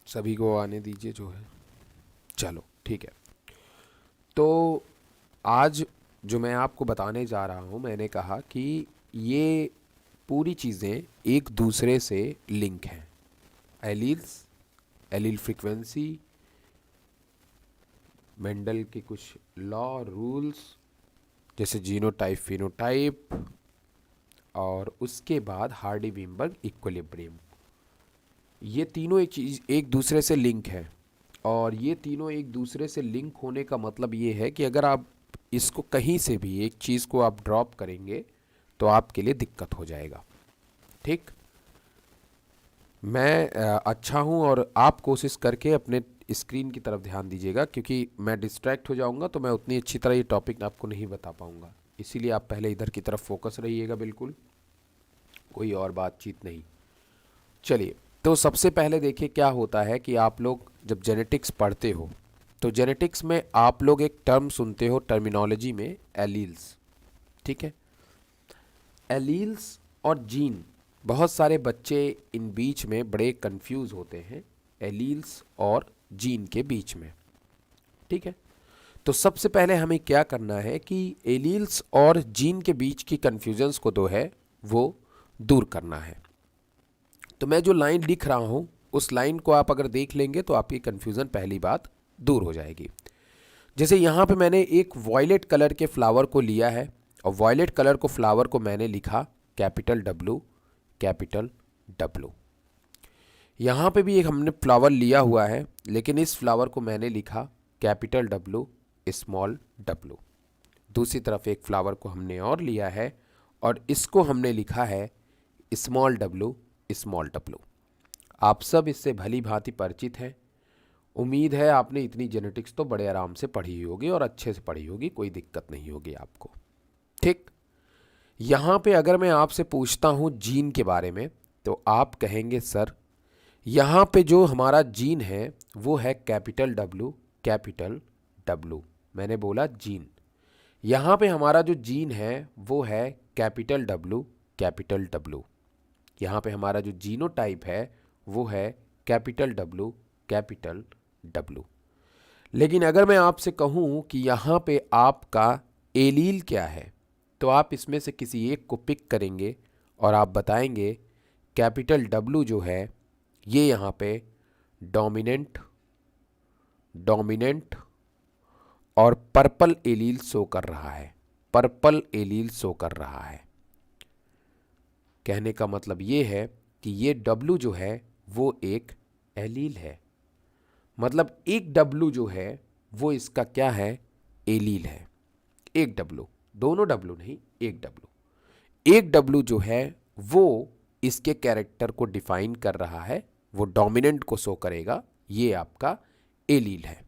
सभी को आने दीजिए जो है। चलो ठीक है। तो आज जो मैं आपको बताने जा रहा हूँ, मैंने कहा कि ये पूरी चीज़ें एक दूसरे से लिंक हैं। एलील्स, एलील फ्रीक्वेंसी, मेंडल के कुछ लॉ रूल्स जैसे जीनोटाइप फिनोटाइप, और उसके बाद हार्डी विम्बर्ग इक्विलिब्रियम। ये तीनों एक चीज़ एक दूसरे से लिंक है। और ये तीनों एक दूसरे से लिंक होने का मतलब ये है कि अगर आप इसको कहीं से भी एक चीज़ को आप ड्रॉप करेंगे तो आपके लिए दिक्कत हो जाएगा। ठीक। मैं अच्छा हूँ और आप कोशिश करके अपने स्क्रीन की तरफ ध्यान दीजिएगा, क्योंकि मैं डिस्ट्रैक्ट हो जाऊँगा तो मैं उतनी अच्छी तरह ये टॉपिक आपको नहीं बता पाऊँगा। इसीलिए आप पहले इधर की तरफ फोकस रहिएगा, बिल्कुल कोई और बातचीत नहीं। चलिए, तो सबसे पहले देखिए क्या होता है कि आप लोग जब जेनेटिक्स पढ़ते हो तो जेनेटिक्स में आप लोग एक टर्म सुनते हो टर्मिनोलॉजी में, एलील्स। ठीक है। एलील्स और जीन, बहुत सारे बच्चे इन बीच में बड़े कंफ्यूज होते हैं, एलील्स और जीन के बीच में। ठीक है। तो सबसे पहले हमें क्या करना है कि एलील्स और जीन के बीच की कंफ्यूजन्स को जो है वो दूर करना है। तो मैं जो लाइन लिख रहा हूँ उस लाइन को आप अगर देख लेंगे तो आपकी कन्फ्यूज़न पहली बात दूर हो जाएगी। जैसे यहाँ पे मैंने एक वॉयलेट कलर के फ्लावर को लिया है और वॉयलेट कलर को फ्लावर को मैंने लिखा कैपिटल डब्लू, कैपिटल डब्लू। यहाँ पे भी एक हमने फ्लावर लिया हुआ है, लेकिन इस फ्लावर को मैंने लिखा कैपिटल डब्लू, स्मॉल डब्लू। दूसरी तरफ एक फ्लावर को हमने और लिया है और इसको हमने लिखा है स्मॉल डब्लू, स्मॉल डब्लू। आप सब इससे भली भांति परिचित हैं। उम्मीद है आपने इतनी जेनेटिक्स तो बड़े आराम से पढ़ी होगी और अच्छे से पढ़ी होगी, कोई दिक्कत नहीं होगी आपको। ठीक। यहाँ पे अगर मैं आपसे पूछता हूँ जीन के बारे में तो आप कहेंगे सर यहाँ पे जो हमारा जीन है वो है कैपिटल डब्लू, कैपिटल डब्लू। मैंने बोला जीन। यहाँ पे हमारा जो जीन है वो है कैपिटल डब्लू, कैपिटल डब्लू। यहाँ पे हमारा जो जीनोटाइप है वो है कैपिटल डब्लू, कैपिटल डब्लू। लेकिन अगर मैं आपसे कहूँ कि यहाँ पे आपका एलील क्या है तो आप इसमें से किसी एक को पिक करेंगे और आप बताएंगे कैपिटल डब्लू जो है ये यहाँ पे डोमिनेंट, डोमिनेंट और पर्पल एलील शो कर रहा है, पर्पल एलील शो कर रहा है। कहने का मतलब ये है कि ये डब्लू जो है वो एक एलील है। मतलब एक डब्लू जो है वो इसका क्या है, एलील है। एक डब्लू, दोनों डब्लू नहीं, एक डब्लू। एक डब्लू जो है वो इसके कैरेक्टर को डिफाइन कर रहा है, वो डोमिनेंट को शो करेगा, ये आपका एलील है।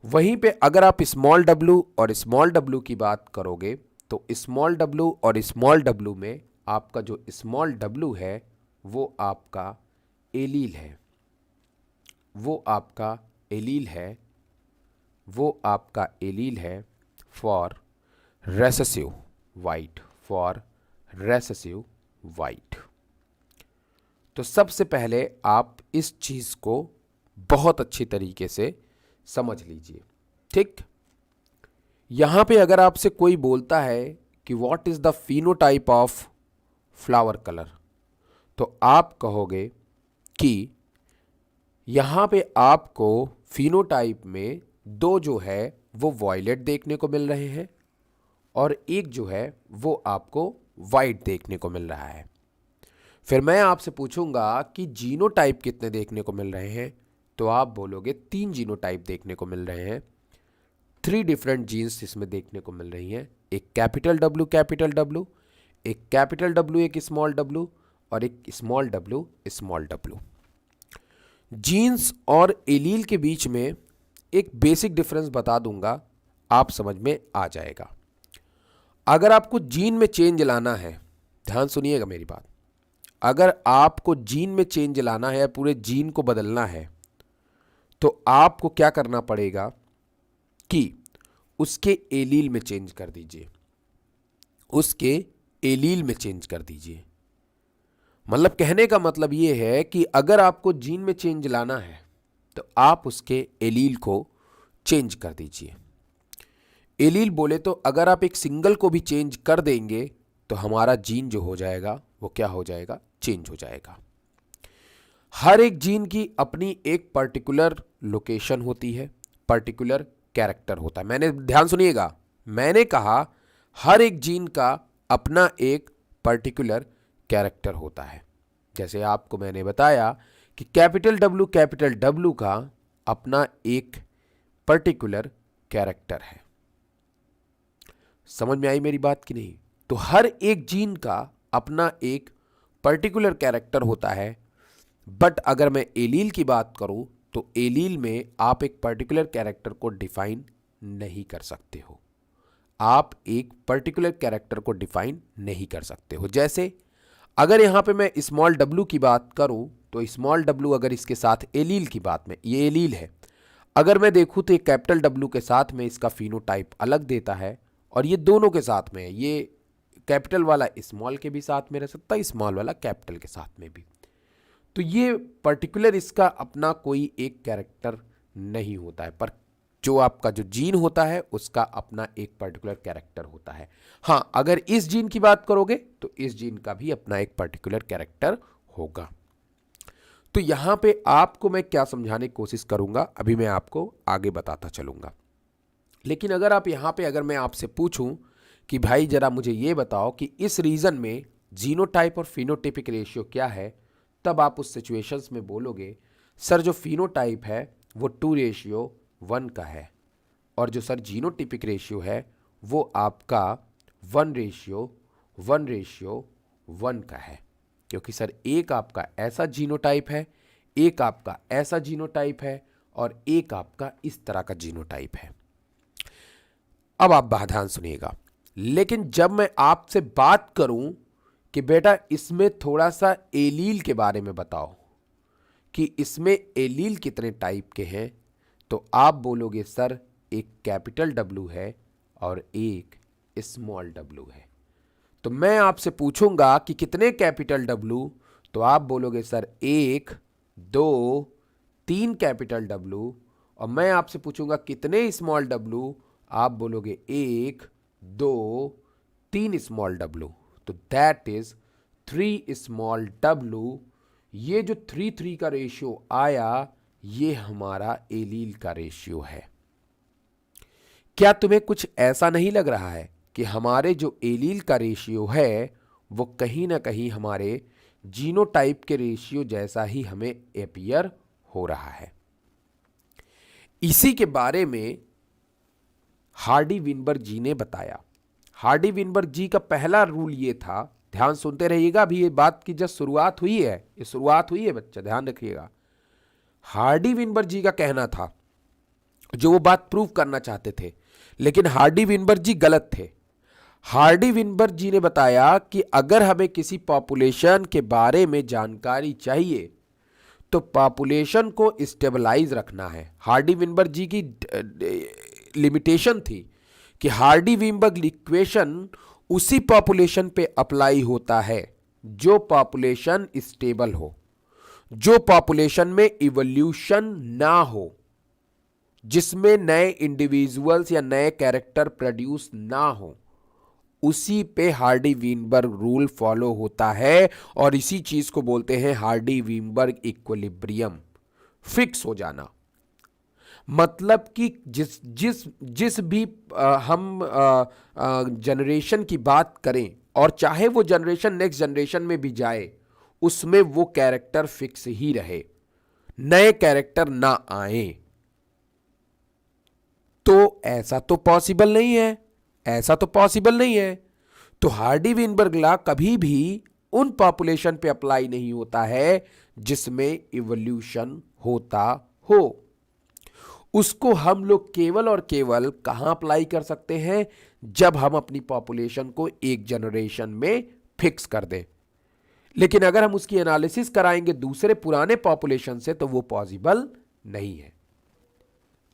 वहीं पे अगर आप स्मॉल डब्लू और स्मॉल डब्लू की बात करोगे तो स्मॉल डब्लू और स्मॉल डब्लू में आपका जो स्मॉल डब्लू है वो आपका एलील है, वो आपका एलील है, वो आपका एलील है for recessive white, for recessive white. तो सबसे पहले आप इस चीज़ को बहुत अच्छी तरीके से समझ लीजिए। ठीक। यहाँ पे अगर आपसे कोई बोलता है कि what is the phenotype of flower colour तो आप कहोगे कि यहाँ पे आपको फिनोटाइप में दो जो है वो वॉयलेट देखने को मिल रहे हैं और एक जो है वो आपको वाइट देखने को मिल रहा है। फिर मैं आपसे पूछूंगा कि जीनोटाइप कितने देखने को मिल रहे हैं तो आप बोलोगे 3 जीनोटाइप देखने को मिल रहे हैं। 3 डिफरेंट जीन्स इसमें देखने को मिल रही हैं, एक कैपिटल डब्लू, कैपिटल डब्लू, एक कैपिटल डब्लू, एक स्मॉल डब्लू और एक small W, small W. Genes और एलील के बीच में एक बेसिक डिफरेंस बता दूंगा, आप समझ में आ जाएगा। अगर आपको जीन में चेंज लाना है, ध्यान सुनिएगा मेरी बात, अगर आपको जीन में चेंज लाना है, पूरे जीन को बदलना है तो आपको क्या करना पड़ेगा कि उसके एलील में चेंज कर दीजिए, उसके एलील में चेंज कर दीजिए। मतलब कहने का मतलब ये है कि अगर आपको जीन में चेंज लाना है तो आप उसके एलील को चेंज कर दीजिए। एलील बोले तो अगर आप एक सिंगल को भी चेंज कर देंगे तो हमारा जीन जो हो जाएगा वो क्या हो जाएगा, चेंज हो जाएगा। हर एक जीन की अपनी एक पर्टिकुलर लोकेशन होती है, पर्टिकुलर कैरेक्टर होता है। मैंने, ध्यान सुनिएगा, मैंने कहा हर एक जीन का अपना एक पर्टिकुलर कैरेक्टर होता है। जैसे आपको मैंने बताया कि कैपिटल डब्लू का अपना एक पर्टिकुलर कैरेक्टर है। समझ में आई मेरी बात कि नहीं? तो हर एक जीन का अपना एक पर्टिकुलर कैरेक्टर होता है। बट अगर मैं एलील की बात करूं तो एलील में आप एक पर्टिकुलर कैरेक्टर को डिफाइन नहीं कर सकते हो। आप एक पर्टिकुलर कैरेक्टर को डिफाइन नहीं कर सकते हो। जैसे अगर यहां पे मैं स्मॉल डब्लू की बात करूं तो स्मॉल डब्लू अगर इसके साथ एलील की बात में, ये एलील है, अगर मैं देखूं तो ये कैपिटल डब्लू के साथ में इसका फिनोटाइप अलग देता है और ये दोनों के साथ में है। ये कैपिटल वाला स्मॉल के भी साथ में रह सकता है, स्मॉल वाला कैपिटल के साथ में भी। तो ये पर्टिकुलर इसका अपना कोई एक कैरेक्टर नहीं होता है, पर जो आपका जो जीन होता है उसका अपना एक पर्टिकुलर कैरेक्टर होता है। हाँ, अगर इस जीन की बात करोगे तो इस जीन का भी अपना एक पर्टिकुलर कैरेक्टर होगा। तो यहां पे आपको मैं क्या समझाने की कोशिश करूंगा, अभी मैं आपको आगे बताता चलूंगा। लेकिन अगर आप यहां पे, अगर मैं आपसे पूछूं कि भाई जरा मुझे ये बताओ कि इस रीजन में जीनोटाइप और फिनोटाइपिक रेशियो क्या है, तब आप उस सिचुएशंस में बोलोगे सर जो फिनोटाइप है वो 2:1 का है और जो सर जीनोटाइपिक रेशियो है वो आपका 1:1 का है। क्योंकि सर एक आपका ऐसा जीनोटाइप है, एक आपका ऐसा जीनोटाइप है और एक आपका इस तरह का जीनोटाइप है। अब आप ध्यान सुनिएगा, लेकिन जब मैं आपसे बात करूं कि बेटा इसमें थोड़ा सा एलील के बारे में बताओ कि इसमें एलील कितने टाइप के हैं, तो आप बोलोगे सर एक कैपिटल डब्लू है और एक स्मॉल डब्लू है। तो मैं आपसे पूछूंगा कि कितने कैपिटल डब्लू, तो आप बोलोगे सर 1 2 3 कैपिटल डब्लू। और मैं आपसे पूछूंगा कितने स्मॉल डब्लू, आप बोलोगे 1 2 3 स्मॉल डब्लू। तो दैट इज 3 स्मॉल डब्लू। ये जो 3 का रेशियो आया ये हमारा एलील का रेशियो है। क्या तुम्हें कुछ ऐसा नहीं लग रहा है कि हमारे जो एलील का रेशियो है वो कहीं ना कहीं हमारे जीनोटाइप के रेशियो जैसा ही हमें अपीयर हो रहा है? इसी के बारे में हार्डी विनबर्ग जी ने बताया। हार्डी विनबर्ग जी का पहला रूल ये था, ध्यान सुनते रहिएगा, अभी ये बात की जस्ट शुरुआत हुई है, ये शुरुआत हुई है बच्चा, ध्यान रखिएगा। हार्डी विनबर्ग जी का कहना था, जो वो बात प्रूव करना चाहते थे, लेकिन हार्डी विनबर्ग जी गलत थे। हार्डी विनबर्ग जी ने बताया कि अगर हमें किसी पॉपुलेशन के बारे में जानकारी चाहिए तो पॉपुलेशन को स्टेबलाइज रखना है। हार्डी विनबर्ग जी की लिमिटेशन थी कि हार्डी विनबर्ग इक्वेशन उसी पॉपुलेशन पे अप्लाई होता है जो पॉपुलेशन स्टेबल हो, जो पॉपुलेशन में इवोल्यूशन ना हो, जिसमें नए इंडिविजुअल्स या नए कैरेक्टर प्रोड्यूस ना हो, उसी पे हार्डी विनबर्ग रूल फॉलो होता है। और इसी चीज को बोलते हैं हार्डी विनबर्ग इक्विलिब्रियम, फिक्स हो जाना। मतलब कि जिस भी हम जनरेशन की बात करें और चाहे वो जनरेशन नेक्स्ट जनरेशन में भी जाए, उसमें वो कैरेक्टर फिक्स ही रहे, नए कैरेक्टर ना आए। तो ऐसा तो पॉसिबल नहीं है, ऐसा तो पॉसिबल नहीं है। तो हार्डी विनबर्ग लॉ कभी भी उन पॉपुलेशन पे अप्लाई नहीं होता है जिसमें इवोल्यूशन होता हो। उसको हम लोग केवल और केवल कहां अप्लाई कर सकते हैं, जब हम अपनी पॉपुलेशन को एक जनरेशन में फिक्स कर दें। लेकिन अगर हम उसकी एनालिसिस कराएंगे दूसरे पुराने पॉपुलेशन से तो वो पॉसिबल नहीं है।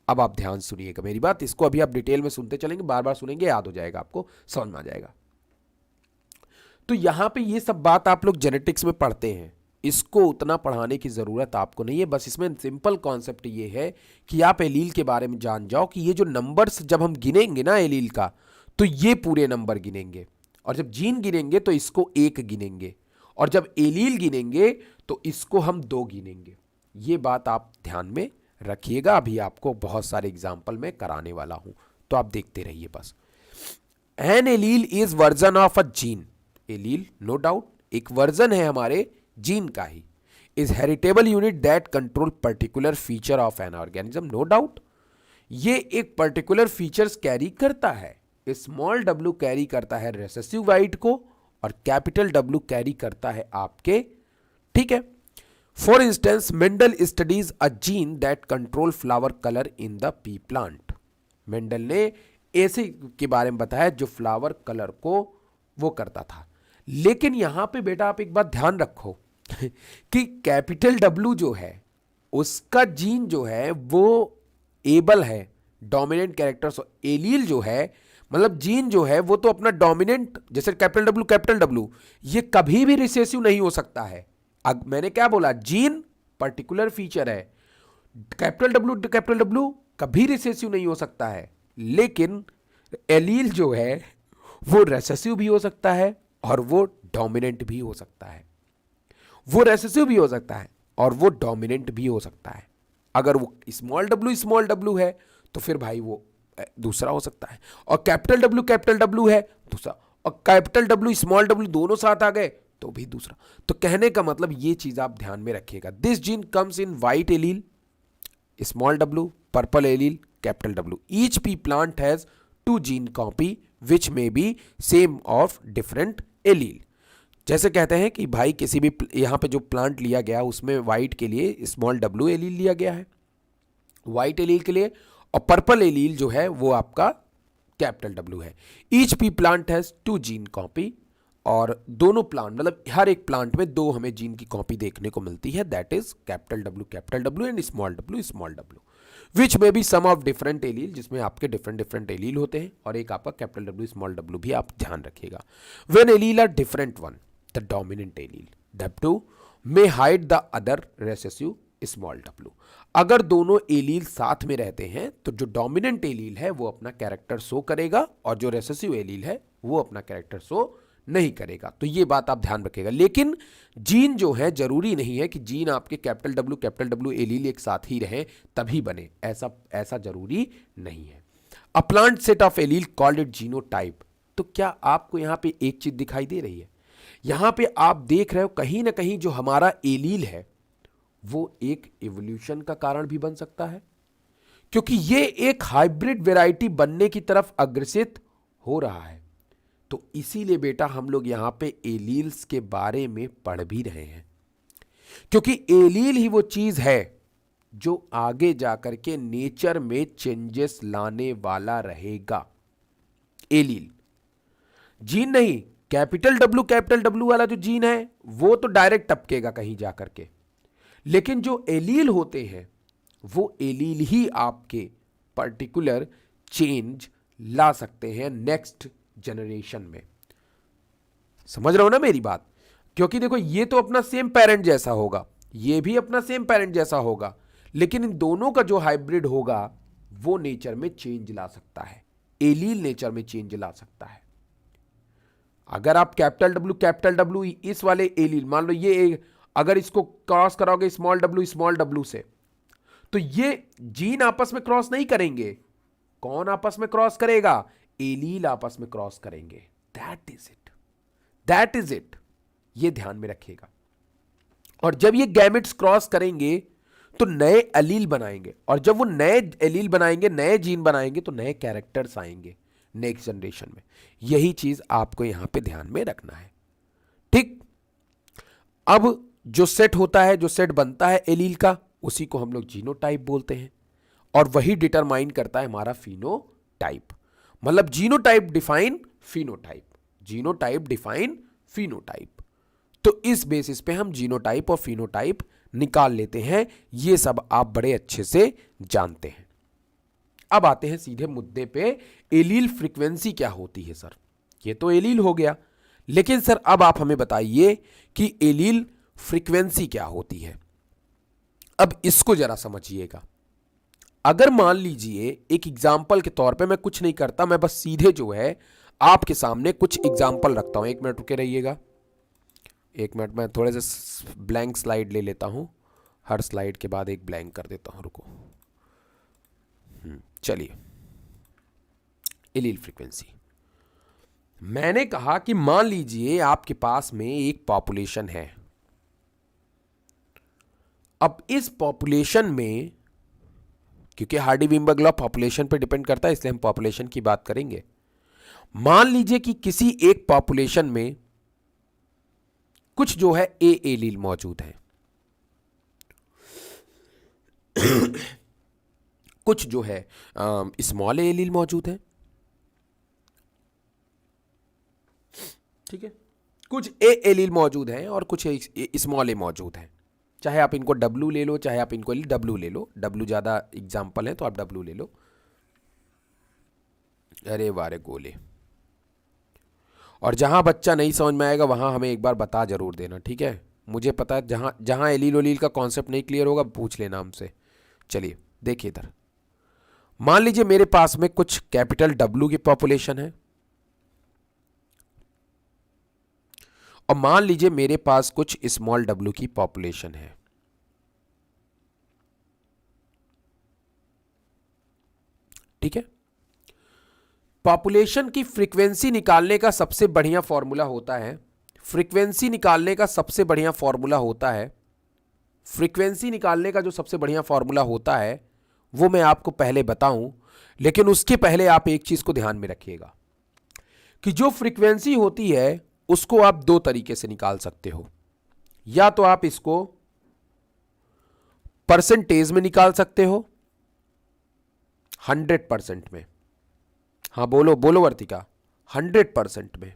अब आप ध्यान सुनिएगा मेरी बात, इसको अभी आप डिटेल में सुनते चलेंगे, बार बार सुनेंगे, याद हो जाएगा, आपको समझ में आ जाएगा। तो यहां पे ये सब बात आप लोग जेनेटिक्स में पढ़ते हैं, इसको उतना पढ़ाने की ज़रूरत आपको नहीं है। बस इसमें सिंपल कॉन्सेप्ट ये है कि आप एलील के बारे में जान जाओ कि ये जो नंबर्स जब हम गिनेंगे ना एलील का, तो ये पूरे नंबर गिनेंगे, और जब जीन गिनेंगे तो इसको 1 गिनेंगे, और जब एलील गिनेंगे तो इसको हम 2 गिनेंगे। ये बात आप ध्यान में रखिएगा, अभी आपको बहुत सारे एग्जाम्पल में कराने वाला हूं, तो आप देखते रहिए बस। An allele is version of a gene, allele no doubt एक वर्जन है हमारे जीन का ही। Is heritable unit that control particular feature of an organism, no doubt ये एक पर्टिकुलर फीचर्स कैरी करता है। स्मॉल w कैरी करता है रेसेसिव वाइट को, और कैपिटल W कैरी करता है आपके, ठीक है। For instance Mendel studies a gene that control flower colour in the P plant, Mendel ने ऐसे के बारे में बताया जो फ्लावर कलर को वो करता था। लेकिन यहां पे बेटा आप एक बात ध्यान रखो कि कैपिटल W जो है उसका जीन जो है वो एबल है, डोमिनेंट कैरेक्टर्स। एलील जो है मतलब जीन जो है वो तो अपना डोमिनेंट, जैसे कैपिटल W ये कभी भी रिसेसिव नहीं हो सकता है। मैंने क्या बोला, जीन पर्टिकुलर फीचर है, कैपिटल W कभी रिसेसिव नहीं हो सकता है। लेकिन एलील जो है वो रेसेसिव भी हो सकता है और वो डोमिनेंट भी हो सकता है, वो रेसेसिव भी हो सकता है और वो डोमिनेंट भी हो सकता है। अगर वो स्मॉल w है तो फिर भाई वो दूसरा हो सकता है, और कैपिटल W है दूसरा, और कैपिटल W स्मॉल w दोनों साथ आ गए तो भी दूसरा। तो कहने का मतलब ये चीज आप ध्यान में रखिएगा। This gene comes in white allele, small w, purple allele, capital W। Each P plant has 2 gene copy which may be same of different allele. जैसे कहते हैं कि भाई किसी भी यहां पे जो प्लांट लिया गया उसमें वाइट के लिए स्मॉल w एलील लिया गया है, वाइट एलील के लिए, और पर्पल एलील जो है वो आपका कैपिटल W है। Each P plant has 2 gene copy, और दोनों प्लांट मतलब हर एक प्लांट में 2 हमें जीन की कॉपी देखने को मिलती है, that is capital W and small w, which में be some of different allele, जिसमें आपके डिफरेंट एलील होते हैं, और एक आपका कैपिटल W स्मॉल w भी आप ध्यान रखिएगा। When allele are different one, the dominant allele W may hide the other recessive small w। अगर दोनों एलील साथ में रहते हैं तो जो डोमिनेंट एलील है वो अपना कैरेक्टर शो करेगा, और जो रेसेसिव एलील है वो अपना कैरेक्टर शो नहीं करेगा। तो ये बात आप ध्यान रखिएगा। लेकिन जीन जो है जरूरी नहीं है कि जीन आपके कैपिटल W एलील एक साथ ही रहे तभी बने, ऐसा जरूरी नहीं है। A plant set of allele called it genotype. तो क्या आपको यहां पे एक चीज दिखाई दे रही है, यहां पे आप देख रहे हो कहीं ना कहीं जो हमारा एलील है वो एक इवोल्यूशन का कारण भी बन सकता है, क्योंकि ये एक हाइब्रिड वैरायटी बनने की तरफ अग्रसित हो रहा है। तो इसीलिए बेटा हम लोग यहां पे एलील्स के बारे में पढ़ भी रहे हैं, क्योंकि एलील ही वो चीज है जो आगे जाकर के नेचर में चेंजेस लाने वाला रहेगा। एलील जीन नहीं, कैपिटल W वाला जो जीन है वो तो डायरेक्ट टपकेगा कहीं जाकर के, लेकिन जो एलील होते हैं वो एलील ही आपके पर्टिकुलर चेंज ला सकते हैं नेक्स्ट जनरेशन में। समझ रहे हो ना मेरी बात? क्योंकि देखो ये तो अपना सेम पेरेंट जैसा होगा, ये भी अपना सेम पेरेंट जैसा होगा, लेकिन इन दोनों का जो हाइब्रिड होगा वो नेचर में चेंज ला सकता है, एलील नेचर में चेंज ला सकता है। अगर आप कैपिटल W इस वाले एलील, मान लो ये अगर इसको क्रॉस कराओगे स्मॉल w से, तो ये जीन आपस में क्रॉस नहीं करेंगे। कौन आपस में क्रॉस करेगा? एलील आपस में क्रॉस करेंगे। दैट इज इट, ये ध्यान में रखिएगा। और जब ये गैमेट्स क्रॉस करेंगे तो नए एलील बनाएंगे, और जब वो नए एलील बनाएंगे, नए जीन बनाएंगे, तो नए कैरेक्टर्स आएंगे नेक्स्ट जनरेशन में। यही चीज आपको यहां पे ध्यान में रखना है, ठीक। अब जो सेट होता है, जो सेट बनता है एलील का, उसी को हम लोग जीनोटाइप बोलते हैं, और वही डिटरमाइन करता है हमारा फिनोटाइप। मतलब genotype define phenotype, genotype define phenotype. तो इस बेसिस पे हम जीनोटाइप और फिनोटाइप निकाल लेते हैं। ये सब आप बड़े अच्छे से जानते हैं। अब आते हैं सीधे मुद्दे पे, एलील फ्रीक्वेंसी क्या होती है सर? ये तो एलील हो गया, लेकिन सर अब आप हमें बताइए कि एलील फ्रीक्वेंसी क्या होती है। अब इसको जरा समझिएगा। अगर मान लीजिए एक एग्जाम्पल के तौर पे, मैं कुछ नहीं करता, मैं बस सीधे जो है आपके सामने कुछ एग्जाम्पल रखता हूं। 1 मिनट रुके रहिएगा, 1 मिनट, मैं थोड़े से ब्लैंक स्लाइड ले लेता हूं, हर स्लाइड के बाद एक ब्लैंक कर देता हूं, रुको। चलिए, एलील फ्रीक्वेंसी, मैंने कहा कि मान लीजिए आपके पास में एक पॉपुलेशन है। अब इस पॉपुलेशन में, क्योंकि हार्डी-वेइनबर्ग लॉ पॉपुलेशन पर डिपेंड करता है, इसलिए हम पॉपुलेशन की बात करेंगे। मान लीजिए कि किसी एक पॉपुलेशन में कुछ जो है ए एलील मौजूद है, कुछ जो है स्मॉल ए एलील मौजूद है, ठीक है, कुछ ए एलील मौजूद है और कुछ स्मॉल ए मौजूद है। चाहे आप इनको डब्लू ले लो, चाहे आप इनको डब्लू ले लो, डब्लू ज्यादा एग्जाम्पल है तो आप डब्लू ले लो। अरे वारे गोले, और जहां बच्चा नहीं समझ में आएगा वहां हमें एक बार बता जरूर देना, ठीक है। मुझे पता है जहां जहां एलील ओलील का कॉन्सेप्ट नहीं क्लियर होगा पूछ लेना हमसे। चलिए देखिए इधर, मान लीजिए मेरे पास में कुछ कैपिटल डब्लू की पॉपुलेशन है, और मान लीजिए मेरे पास कुछ स्मॉल डब्लू की पॉपुलेशन है। ठीक है, पॉपुलेशन की फ्रीक्वेंसी निकालने का सबसे बढ़िया फॉर्मूला होता है, फ्रीक्वेंसी निकालने का सबसे बढ़िया फॉर्मूला होता है, फ्रीक्वेंसी निकालने का जो सबसे बढ़िया फॉर्मूला होता है वो मैं आपको पहले बताऊं, लेकिन उसके पहले आप एक चीज को ध्यान में रखिएगा कि जो फ्रीक्वेंसी होती है उसको आप दो तरीके से निकाल सकते हो। या तो आप इसको परसेंटेज में निकाल सकते हो, 100% में, हाँ बोलो बोलो वर्तिका, 100% में,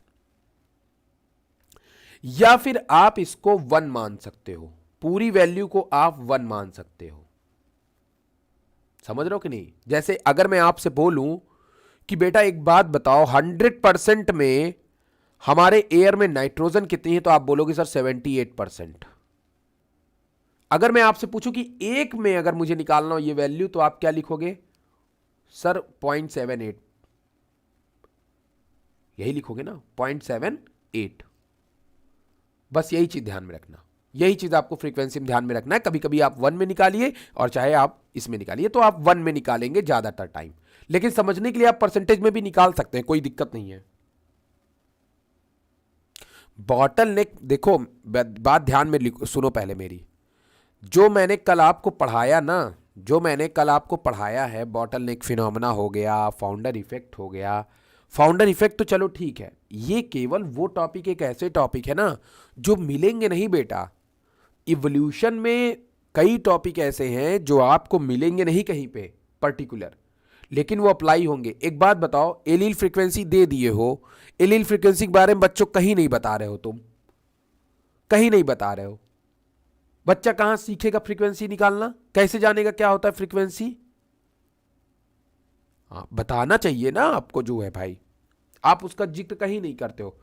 या फिर आप इसको 1 मान सकते हो, पूरी वैल्यू को आप 1 मान सकते हो। समझ रहे हो कि नहीं? जैसे अगर मैं आपसे बोलूं कि बेटा एक बात बताओ, 100% में हमारे एयर में नाइट्रोजन कितनी है, तो आप बोलोगे सर 78%। अगर मैं आपसे पूछूं कि एक में अगर मुझे निकालना हो ये वैल्यू, तो आप क्या लिखोगे सर? 0.78, यही लिखोगे ना, 0.78। बस यही चीज ध्यान में रखना, यही चीज आपको फ्रीक्वेंसी में ध्यान में रखना है। कभी कभी आप 1 में निकालिए और चाहे आप इसमें निकालिए, तो आप 1 में निकालेंगे ज्यादातर टाइम, लेकिन समझने के लिए आप परसेंटेज में भी निकाल सकते हैं, कोई दिक्कत नहीं है। बॉटल नेक, देखो बात ध्यान में सुनो पहले मेरी, जो मैंने कल आपको पढ़ाया ना, जो मैंने कल आपको पढ़ाया है, बॉटल नेक फिनोमेना हो गया, फाउंडर इफेक्ट हो गया। फाउंडर इफेक्ट तो चलो ठीक है, ये केवल वो टॉपिक, एक ऐसे टॉपिक है ना जो मिलेंगे नहीं बेटा। इवोल्यूशन में कई टॉपिक ऐसे हैं जो आपको मिलेंगे नहीं कहीं पे पर्टिकुलर, लेकिन वो अप्लाई होंगे। एक बात बताओ, एलील फ्रीक्वेंसी दे दिए हो, एलील फ्रीक्वेंसी के बारे में बच्चों कहीं नहीं बता रहे हो, तुम कहीं नहीं बता रहे हो। बच्चा कहां सीखेगा फ्रीक्वेंसी निकालना? कैसे जानेगा क्या होता है फ्रीक्वेंसी? बताना चाहिए ना आपको जो है भाई, आप उसका जिक्र कहीं नहीं करते हो।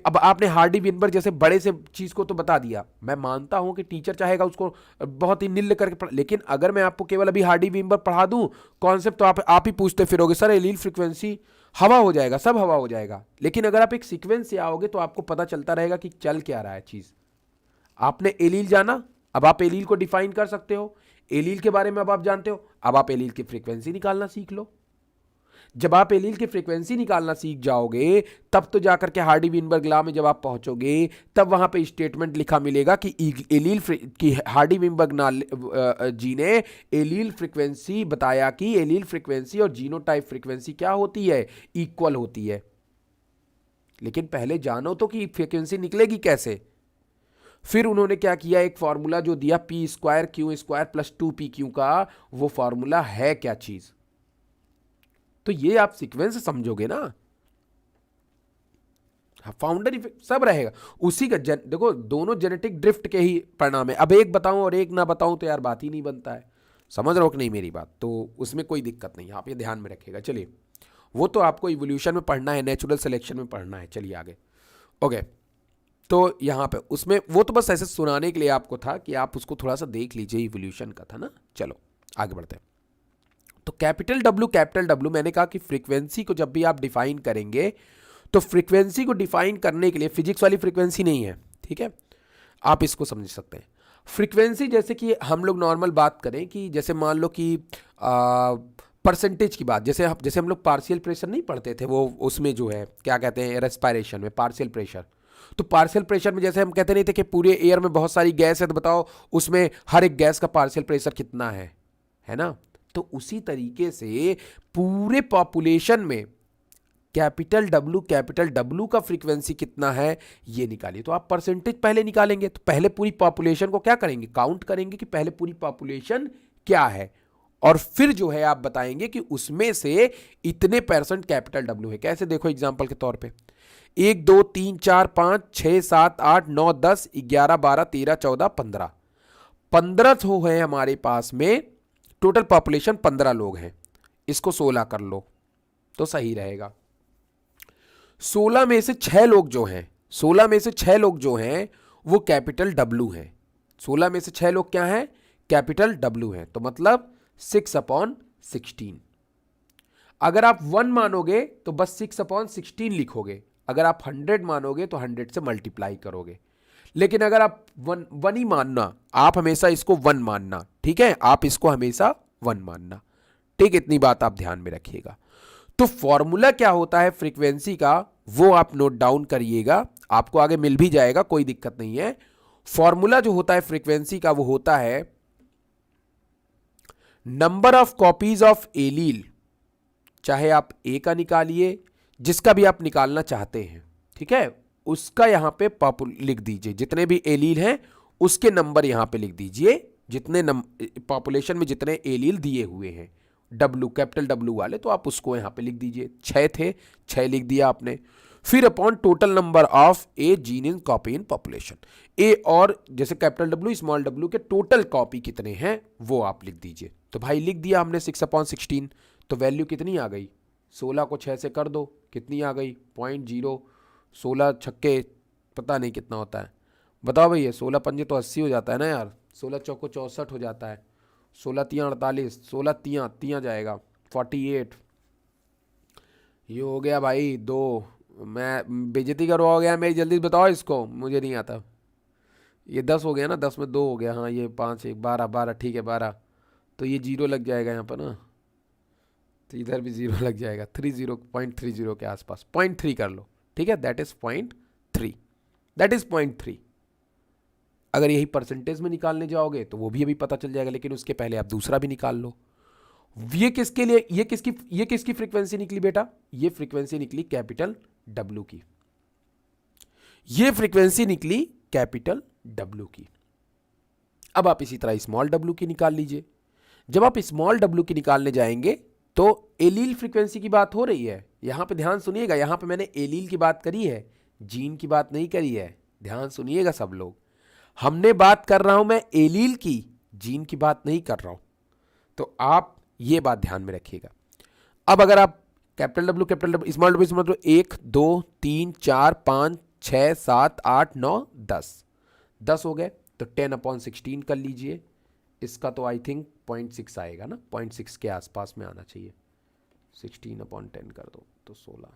अब आपने हार्डी-वेइनबर्ग जैसे बड़े से चीज को तो बता दिया, मैं मानता हूं कि टीचर चाहेगा उसको बहुत ही निल्ल करके लेकिन अगर मैं आपको केवल अभी हार्डी-वेइनबर्ग पढ़ा दूं कॉन्सेप्ट, तो आप ही पूछते फिरोगे सर एलील फ्रीक्वेंसी, हवा हो जाएगा, सब हवा हो जाएगा। लेकिन अगर आप एक सीक्वेंस से आओगे तो आपको पता चलता रहेगा कि चल क्या रहा है चीज। आपने एलील जाना, अब आप एलील को डिफाइन कर सकते हो, एलील के बारे में अब आप जानते हो, अब आप एलील की फ्रीक्वेंसी निकालना सीख लो। जब आप एलील की फ्रीक्वेंसी निकालना सीख जाओगे, तब तो जाकर के हार्डी-वेइनबर्ग लॉ में जब आप पहुंचोगे, तब वहां पे स्टेटमेंट लिखा मिलेगा कि एलील की हार्डी-वेइनबर्ग जी ने एलील फ्रीक्वेंसी बताया कि एलील फ्रीक्वेंसी और जीनोटाइप फ्रीक्वेंसी क्या होती है, इक्वल होती है। लेकिन पहले जानो तो कि फ्रीक्वेंसी निकलेगी कैसे। फिर उन्होंने क्या किया, एक फॉर्मूला जो दिया p² q² + 2pq का, वो फॉर्मूला है क्या चीज, तो ये आप सीक्वेंस समझोगे ना। फाउंडर इफेक्ट सब रहेगा उसी का। देखो दोनों जेनेटिक ड्रिफ्ट के ही परिणाम है। अब एक बताऊं और एक ना बताऊं तो यार बात ही नहीं बनता है। समझ रहे हो कि नहीं मेरी बात? तो उसमें कोई दिक्कत नहीं, आप ये ध्यान में रखिएगा। चलिए, वो तो आपको इवोल्यूशन में पढ़ना है, नेचुरल सिलेक्शन में पढ़ना है। चलिए आगे, ओके, तो यहाँ पे उसमें वो तो बस ऐसे सुनाने के लिए आपको था कि आप उसको थोड़ा सा देख लीजिए, इवोल्यूशन का था ना। चलो आगे बढ़ते हैं। तो कैपिटल डब्ल्यू मैंने कहा कि फ्रीक्वेंसी को जब भी आप डिफाइन करेंगे तो फ्रीक्वेंसी को डिफाइन करने के लिए फिजिक्स वाली फ्रीक्वेंसी नहीं है, ठीक है, आप इसको समझ सकते हैं। फ्रीक्वेंसी जैसे कि हम लोग नॉर्मल बात करें कि जैसे मान लो कि परसेंटेज की बात, जैसे हम लोग पार्शियल प्रेशर नहीं पढ़ते थे, वो उसमें जो है क्या कहते हैं रेस्पिरेशन में पार्शियल प्रेशर। तो पार्शियल प्रेशर में जैसे हम कहते नहीं थे कि पूरे एयर में बहुत सारी गैस है, तो बताओ उसमें हर एक गैस का पार्शियल प्रेशर कितना है ना। तो उसी तरीके से पूरे पॉपुलेशन में कैपिटल डब्लू का फ्रीक्वेंसी कितना है ये निकालिए। तो आप परसेंटेज पहले निकालेंगे, तो पहले पूरी पॉपुलेशन को क्या करेंगे, काउंट करेंगे कि पहले पूरी पॉपुलेशन क्या है, और फिर जो है आप बताएंगे कि उसमें से इतने % कैपिटल डब्ल्यू है। कैसे, देखो एग्जांपल के तौर पे 1 2 3 4 5 6 7 8 9 10 11 12 13 14 15 तो है हमारे पास में, टोटल पॉपुलेशन 15 लोग हैं, इसको 16 कर लो तो सही रहेगा। 16 में से 6 लोग जो हैं वो कैपिटल डब्ल्यू हैं। 16 में से 6 लोग क्या हैं, कैपिटल डब्ल्यू हैं, तो मतलब 6/16। अगर आप 1 मानोगे तो बस 6/16 लिखोगे, अगर आप 100 मानोगे तो 100 से मल्टीप्लाई करोगे। लेकिन अगर आप वन ही मानना, आप हमेशा इसको 1 मानना, ठीक है, आप इसको हमेशा 1 मानना, ठीक, इतनी बात आप ध्यान में रखिएगा। तो फॉर्मूला क्या होता है फ्रीक्वेंसी का वो आप नोट डाउन करिएगा, आपको आगे मिल भी जाएगा, कोई दिक्कत नहीं है। फॉर्मूला जो होता है फ्रीक्वेंसी का वो होता है number of copies of allele, चाहे आप ए का निकालिए, जिसका भी आप निकालना चाहते हैं, ठीक है, उसका यहां पे लिख दीजिए, जितने भी एलील हैं उसके नंबर यहां पे लिख दीजिए, जितने पॉपुलेशन में जितने एलील दिए हुए हैं डब्लू, कैपिटल डब्लू वाले, तो आप उसको यहां पे लिख दीजिए। 6 थे, 6 लिख दिया आपने। फिर upon total number of a gene in copy in population, a और जैसे कैपिटल डब्ल्यू स्मॉल डब्ल्यू के टोटल कॉपी कितने हैं वो आप लिख दीजिए। तो भाई लिख दिया हमने 6/16, तो वैल्यू कितनी आ गई, 16 को 6 से कर दो, कितनी आ गई 0.0, 16 छक्के पता नहीं कितना होता है, बताओ भैया, 16 पंजे तो 80 हो जाता है ना यार, 16 चौको 64 हो जाता है, 16 तियाँ 48, 16 तियाँ जाएगा 48, ये हो गया भाई 2। मैं बेइज्जती करवा हो गया मेरी, जल्दी बताओ इसको, मुझे नहीं आता। ये 10 हो गया ना, 10 में 2 हो गया, हाँ ये 5 1 12, ठीक है 12, तो ये 0 लग जाएगा यहाँ पर ना, तो इधर भी 0 लग जाएगा, 0.30 के आसपास, 0.3 कर लो, ठीक है, दैट इज 0.3। अगर यही परसेंटेज में निकालने जाओगे तो वो भी अभी पता चल जाएगा, लेकिन उसके पहले आप दूसरा भी निकाल लो। ये किसके लिए, ये किसकी फ्रीक्वेंसी निकली बेटा, ये फ्रीक्वेंसी निकली कैपिटल डब्ल्यू की, ये फ्रीक्वेंसी निकली कैपिटल डब्ल्यू की। अब आप इसी तरह स्मॉल डब्ल्यू की निकाल लीजिए। जब आप स्मॉल डब्ल्यू की निकालने जाएंगे तो एलील फ्रीक्वेंसी की बात हो रही है, यहां पे ध्यान सुनिएगा, यहां पे मैंने एलील की बात करी है, जीन की बात नहीं करी है, ध्यान सुनिएगा सब लोग, हमने बात कर रहा हूं मैं एलील की, जीन की बात नहीं कर रहा हूं, तो आप ये बात ध्यान में रखिएगा। अब अगर आप कैपिटल डब्ल्यू स्मॉल डब्ल्यू 1 2 3 4 5 6 7 8 9 10 हो गए, तो 10/16 कर लीजिए, इसका तो आई थिंक 0.6 आएगा ना, 0.6 के आसपास में आना चाहिए, 16/10 कर दो तो 16.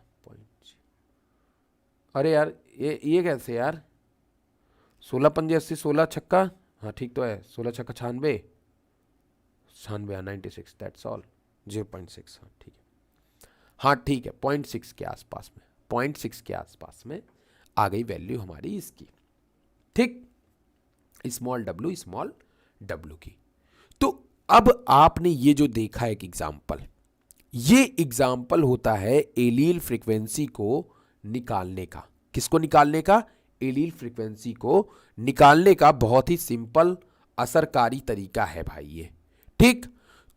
अरे यार ये कैसे यार, 16 पंजे 80, 16 छक्का, हाँ ठीक तो है, 16 छक्का 96, 96 दैट्स ऑल, 0.6, हाँ ठीक है, हाँ ठीक है 0.6 के आसपास में, 0.6 के आसपास में आ गई वैल्यू हमारी इसकी, ठीक, स्मॉल डब्ल्यू की। तो अब आपने ये जो देखा एक एग्जाम्पल, ये एग्जाम्पल होता है एलील फ्रीक्वेंसी को निकालने का। किसको निकालने का, एलील फ्रीक्वेंसी को निकालने का बहुत ही सिंपल असरकारी तरीका है भाई ये, ठीक।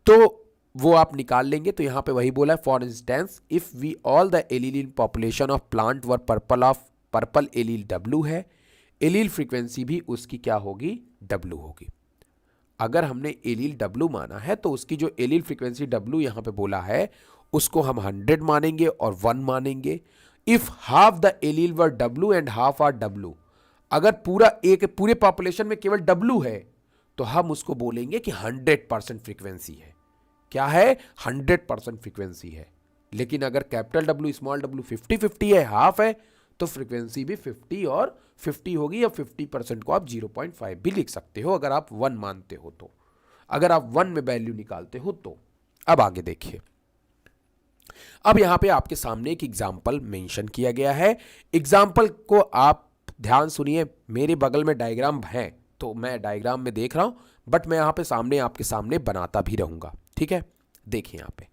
तो वो आप निकाल लेंगे, तो यहां पे वही बोला है, for instance if we all the allele in population of plant were purple allele W है, एलील फ्रीक्वेंसी भी उसकी क्या होगी, डब्ल्यू होगी। अगर हमने एलील डब्ल्यू माना है तो उसकी जो एलील फ्रीक्वेंसी डब्ल्यू यहां पे बोला है उसको हम 100 मानेंगे और 1 मानेंगे। If half the allele were W and half R W, अगर पूरे पॉपुलेशन में केवल डब्ल्यू है तो हम उसको बोलेंगे कि 100% फ्रीक्वेंसी है। क्या है? 100% फ्रीक्वेंसी है। लेकिन अगर कैपिटल डब्ल्यू स्मॉल डब्ल्यू 50-50 है, हाफ है, तो फ्रीक्वेंसी भी 50 और 50 होगी, या 50% को आप 0.5 भी लिख सकते हो अगर आप 1 मानते हो तो, अगर आप 1 में वैल्यू निकालते हो तो। अब आगे देखिए, अब यहां पे आपके सामने एक एग्जाम्पल मेंशन किया गया है। एग्जाम्पल को आप ध्यान सुनिए, मेरे बगल में डायग्राम है तो मैं डायग्राम में देख रहा हूं, बट मैं यहां पे सामने आपके सामने बनाता भी रहूंगा, ठीक है। देखिए यहां पे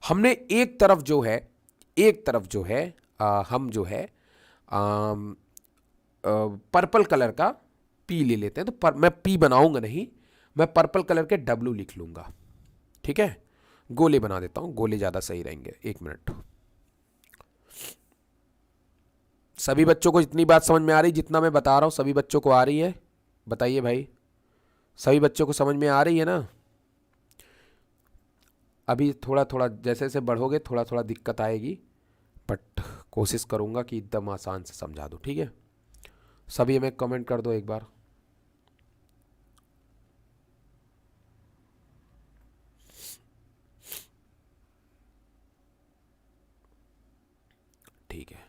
हमने एक तरफ जो है हम जो है पर्पल कलर का पी ले लेते हैं, तो मैं पी बनाऊंगा नहीं, मैं पर्पल कलर के डब्ल्यू लिख लूंगा, ठीक है। गोले बना देता हूं, गोले ज्यादा सही रहेंगे। एक मिनट। सभी बच्चों को इतनी बात समझ में आ रही जितना मैं बता रहा हूं? सभी बच्चों को आ रही है? बताइए भाई, सभी बच्चों को समझ में आ रही है ना? अभी थोड़ा थोड़ा जैसे जैसे बढ़ोगे थोड़ा थोड़ा दिक्कत आएगी, बट कोशिश करूंगा कि एकदम आसान से समझा दूं, ठीक है। सभी हमें कमेंट कर दो एक बार। ठीक है,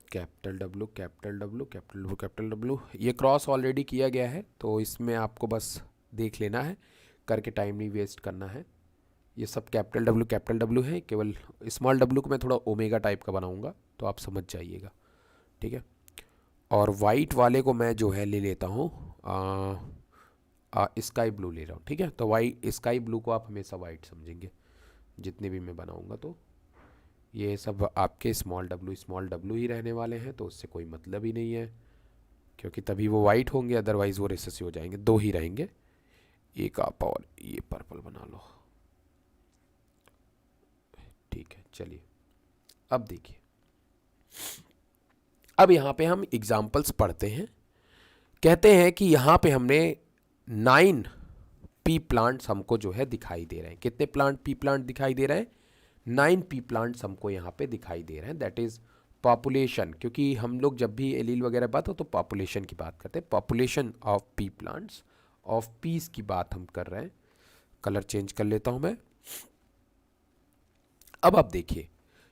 capital W capital W capital W capital W, ये क्रॉस ऑलरेडी किया गया है तो इसमें आपको बस देख लेना है, करके टाइम नहीं वेस्ट करना है। ये सब कैपिटल डब्ल्यू है, केवल स्मॉल डब्ल्यू को मैं थोड़ा ओमेगा टाइप का बनाऊंगा तो आप समझ जाइएगा, ठीक है। और वाइट वाले को मैं जो है ले लेता हूँ स्काई ब्लू ले रहा हूँ, ठीक है। तो वाइट स्काई ब्लू को आप हमेशा वाइट समझेंगे जितने भी मैं बनाऊंगा, तो ये सब आपके स्मॉल डब्ल्यू ही रहने वाले हैं, तो उससे कोई मतलब ही नहीं है, क्योंकि तभी वो वाइट होंगे, अदरवाइज वो रेसेसिव हो जाएंगे। दो ही रहेंगे, एक आप और ये पर्पल बना लो, ठीक है। चलिए अब देखिए, अब यहाँ पे हम एग्जाम्पल्स पढ़ते हैं। कहते हैं कि यहाँ पे हमने 9 पी प्लांट्स हमको जो है दिखाई दे रहे हैं। कितने पी प्लांट दिखाई दे रहे हैं? 9 पी प्लांट्स हमको यहाँ पे दिखाई दे रहे हैं। दैट इज पॉपुलेशन, क्योंकि हम लोग जब भी एलील वगैरह बात हो तो पॉपुलेशन की बात करते हैं। Population of P plants, of peace की बात हम कर रहे हैं। कलर चेंज कर लेता हूं मैं। अब आप देखिए,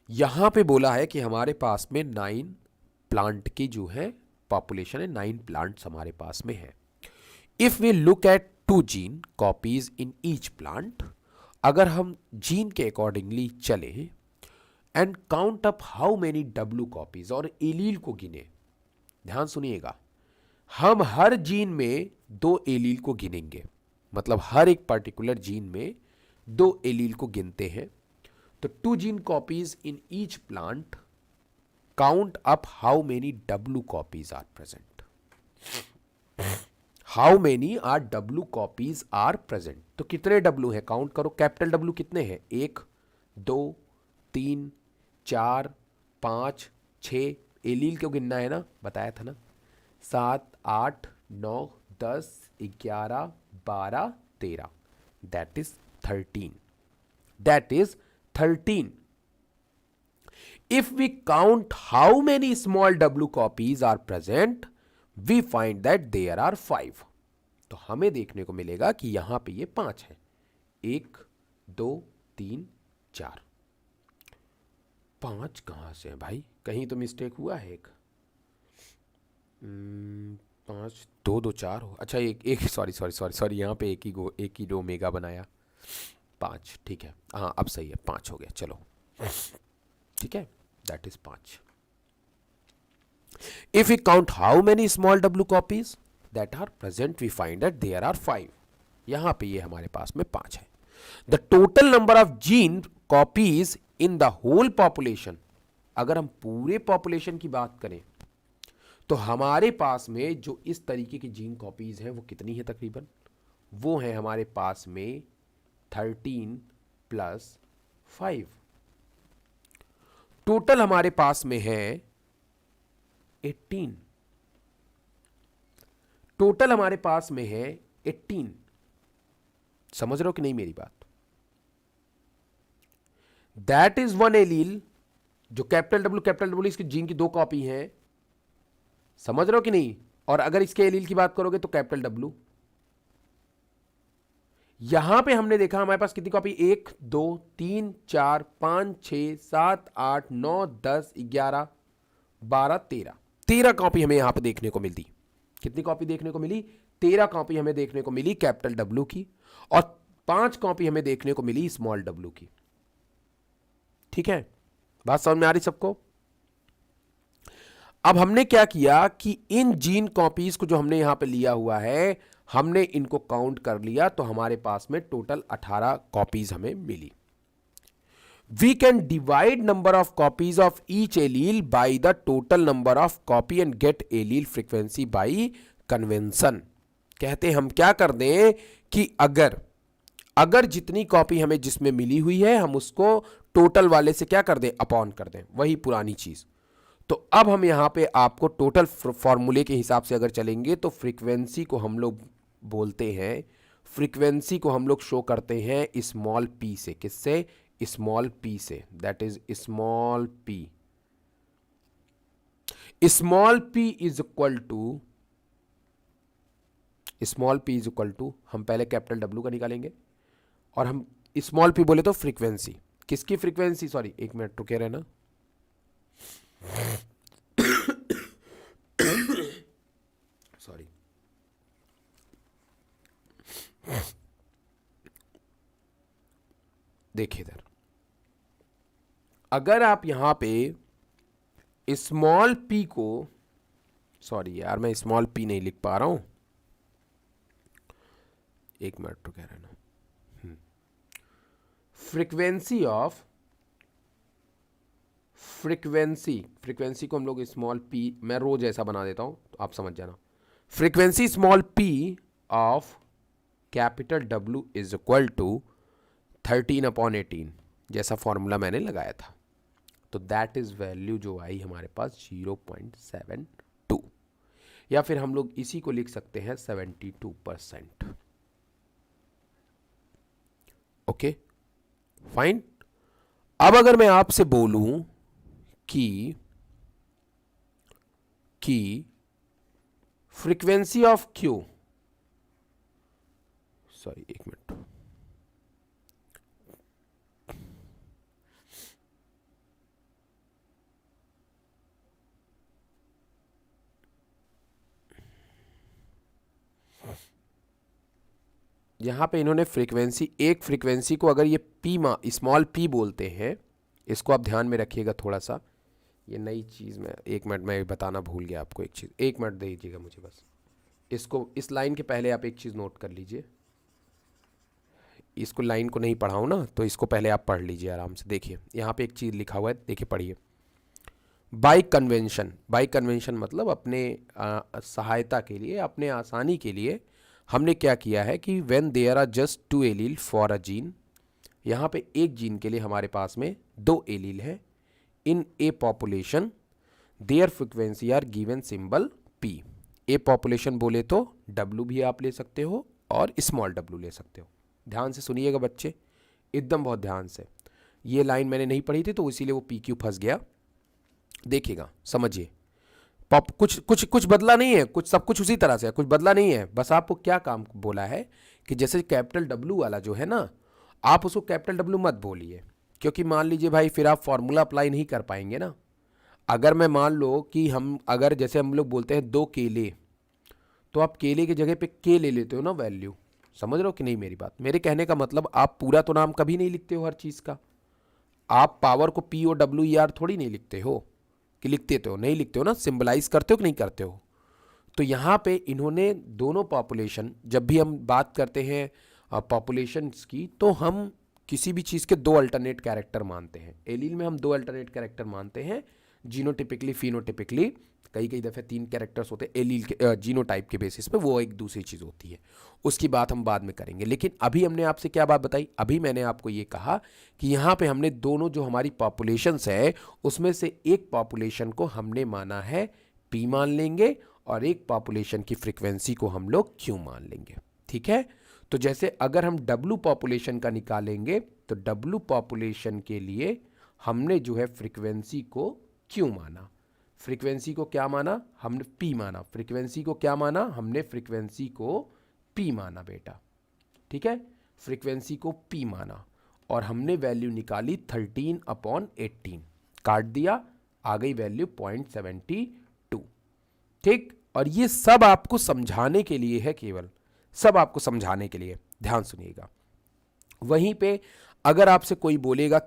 यहां पे बोला है कि हमारे पास में 9 प्लांट की जो है पॉपुलेशन है, 9 प्लांट्स हमारे पास में है। If we look at 2 gene copies in each plant, अगर हम जीन के अकॉर्डिंगली चले and count up how many W copies, और एलील को गिने। ध्यान सुनिएगा, हम हर जीन में 2 एलील को गिनेंगे, मतलब हर एक पर्टिकुलर जीन में 2 एलील को गिनते हैं। तो 2 gene copies in each plant, count up how many W copies are present. How many are W copies are present, तो कितने डब्ल्यू है काउंट करो। कैपिटल डब्ल्यू कितने हैं? 1 2 3 4 5 6, एलील क्यों गिनना है ना, बताया था ना। 7 8 9 10 11 12 13, that is 13, that is 13। If we count how many small w copies are present, we find that there are 5. तो हमें देखने को मिलेगा कि यहां पे ये 5 है। 1 2 3 4, 5 कहां से है भाई? कहीं तो मिस्टेक हुआ है एक। 5 2 2 4 हो, अच्छा एक सॉरी यहाँ पे एक ही रो मेगा बनाया। 5, ठीक है, हाँ अब सही है, 5 हो गया। चलो ठीक है, that is 5। If we count how many small w copies that are present, we find that there are 5. यहां पे ये हमारे पास में 5 है। The total number of gene copies in the whole population, अगर हम पूरे पॉपुलेशन की बात करें तो हमारे पास में जो इस तरीके की जीन कॉपीज हैं वो कितनी है तकरीबन? वो है हमारे पास में 13 + 5। टोटल हमारे पास में है 18। टोटल हमारे पास में है 18। समझ रहे हो कि नहीं मेरी बात? दैट इज वन एलील, जो कैपिटल डब्ल्यू इसके जीन की 2 कॉपी है, समझ रहे हो कि नहीं। और अगर इसके एलील की बात करोगे तो कैपिटल डब्ल्यू। यहां पे हमने देखा हमारे पास कितनी कॉपी, 1 2 3 4 5 6 7 8 9 10 11 12 13 कॉपी हमें यहां पे देखने को मिलती। कितनी कॉपी देखने को मिली, 13 कॉपी हमें देखने को मिली कैपिटल डब्ल्यू की, और 5 कॉपी हमें देखने को मिली स्मॉल डब्ल्यू की। ठीक है, बात समझ में आ रही सबको। अब हमने क्या किया कि इन जीन कॉपीज को जो हमने यहां पे लिया हुआ है, हमने इनको काउंट कर लिया, तो हमारे पास में टोटल 18 कॉपीज हमें मिली। We can divide number of copies of each allele by the total number of copy and get allele frequency by convention. कहते हैं हम क्या कर दें कि अगर जितनी कॉपी हमें जिसमें मिली हुई है, हम उसको टोटल वाले से क्या कर दें, अपॉन कर दें, वही पुरानी चीज। तो अब हम यहां पे आपको टोटल फॉर्मूले के हिसाब से अगर चलेंगे, तो फ्रीक्वेंसी को हम लोग बोलते हैं, फ्रीक्वेंसी को हम लोग शो करते हैं स्मॉल पी से। किससे, स्मॉल पी से, that is small P. Small P is equal to, हम पहले कैपिटल डब्ल्यू का निकालेंगे, और हम स्मॉल पी बोले तो फ्रीक्वेंसी, किसकी फ्रीक्वेंसी, सॉरी एक मिनट रुके रहना, सॉरी। देखिए इधर, अगर आप यहां पे स्मॉल पी को, सॉरी यार मैं स्मॉल पी नहीं लिख पा रहा हूं, एक मिनट तो कह रहा ना, फ्रीक्वेंसी को हम लोग स्मॉल पी, मैं रोज ऐसा बना देता हूं तो आप समझ जाना। Frequency small P of capital W is equal to 13/18, जैसा फॉर्मूला मैंने लगाया था। तो दैट इज वैल्यू जो आई हमारे पास 0.72, या फिर हम लोग इसी को लिख सकते हैं 72%। Okay fine. अब अगर मैं आपसे बोलूं कि फ्रीक्वेंसी ऑफ क्यू, सॉरी एक मिनट, यहां पे इन्होंने एक फ्रीक्वेंसी को अगर ये स्मॉल पी बोलते हैं, इसको आप ध्यान में रखिएगा थोड़ा सा, ये नई चीज़ में, एक मिनट मैं बताना भूल गया आपको एक चीज़, एक मिनट दे दीजिएगा मुझे बस। इसको इस लाइन के पहले आप एक चीज़ नोट कर लीजिए, इसको लाइन को नहीं पढ़ाऊँ ना, तो इसको पहले आप पढ़ लीजिए आराम से। देखिए यहाँ पे एक चीज़ लिखा हुआ है, देखिए पढ़िए, बाय कन्वेंशन मतलब अपने सहायता के लिए, अपने आसानी के लिए हमने क्या किया है कि when there are just 2 allele for a gene, यहाँ पे एक जीन के लिए हमारे पास में 2 एलील है, in a population their frequency are given symbol P. A population बोले तो डब्ल्यू भी आप ले सकते हो और स्मॉल डब्ल्यू ले सकते हो। ध्यान से सुनिएगा बच्चे, एकदम बहुत ध्यान से, ये लाइन मैंने नहीं पढ़ी थी तो इसीलिए वो पी क्यू फंस गया। देखिएगा समझिए, कुछ बदला नहीं है, सब कुछ उसी तरह से है, कुछ बदला नहीं है। बस आपको क्या काम बोला है कि जैसे कैपिटल डब्ल्यू वाला जो है ना, आप उसको कैपिटल डब्ल्यू मत बोलिए, क्योंकि मान लीजिए भाई फिर आप फॉर्मूला अप्लाई नहीं कर पाएंगे ना। अगर मैं मान लो कि अगर जैसे हम लोग बोलते हैं 2 केले, तो आप केले की जगह पे के ले लेते हो ना वैल्यू, समझ रहे हो कि नहीं मेरी बात। मेरे कहने का मतलब आप पूरा तो नाम कभी नहीं लिखते हो हर चीज़ का, आप पावर को POWER थोड़ी नहीं लिखते हो, कि लिखते तो नहीं लिखते हो ना, सिंबलाइज करते हो कि नहीं करते हो। तो यहाँ पे इन्होंने दोनों पॉपुलेशन, जब भी हम बात करते हैं पॉपुलेशंस की, तो हम किसी भी चीज़ के 2 अल्टरनेट कैरेक्टर मानते हैं। एलील में हम 2 अल्टरनेट कैरेक्टर मानते हैं, जीनोटिपिकली फिनोटिपिकली कई दफ़े 3 कैरेक्टर्स होते हैं एलील के जीनोटाइप के बेसिस पे, वो एक दूसरी चीज़ होती है, उसकी बात हम बाद में करेंगे। लेकिन अभी हमने आपसे क्या बात बताई, अभी मैंने आपको ये कहा कि यहाँ पे हमने दोनों जो हमारी पॉपुलेशंस है, उसमें से एक पॉपुलेशन को हमने माना है पी मान लेंगे, और एक पॉपुलेशन की फ्रीक्वेंसी को हम लोग क्यू मान लेंगे। ठीक है, तो जैसे अगर हम W पॉपुलेशन का निकालेंगे तो W पॉपुलेशन के लिए हमने जो है फ्रीक्वेंसी को क्यों माना, फ्रीक्वेंसी को क्या माना, हमने P माना, फ्रीक्वेंसी को क्या माना, हमने फ्रीक्वेंसी को P माना बेटा, ठीक है, फ्रीक्वेंसी को P माना और हमने वैल्यू निकाली 13/18, काट दिया, आ गई वैल्यू 0.72, ठीक। और ये सब आपको समझाने के लिए है, केवल सब आपको समझाने के लिए, ध्यान सुनिएगा। वहीं पे अगर आपसे कोई बोलेगा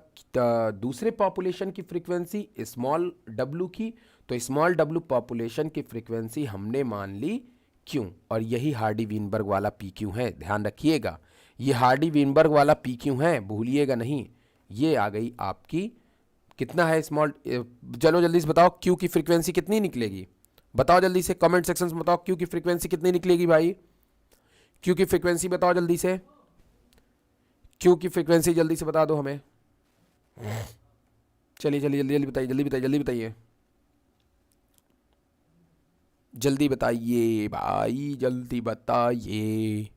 दूसरे पॉपुलेशन की फ्रीक्वेंसी स्मॉल w की, तो स्मॉल w पॉपुलेशन की फ्रीक्वेंसी हमने मान ली क्यों, और यही हार्डी वीनबर्ग वाला पी क्यू है, ध्यान रखिएगा, ये हार्डी वीनबर्ग वाला पी क्यू है, भूलिएगा नहीं। ये आ गई आपकी, कितना है स्मॉल, चलो जल्दी से बताओ क्यू की फ्रीक्वेंसी कितनी निकलेगी, बताओ जल्दी से कमेंट सेक्शन में बताओ क्यू की फ्रीक्वेंसी कितनी निकलेगी भाई, क्यू की फ्रीक्वेंसी बताओ जल्दी से, क्यू की फ्रीक्वेंसी जल्दी से बता दो हमें, चलिए चलिए जल्दी जल्दी बताइए, जल्दी बताइए, जल्दी बताइए, जल्दी बताइए भाई, जल्दी बताइए।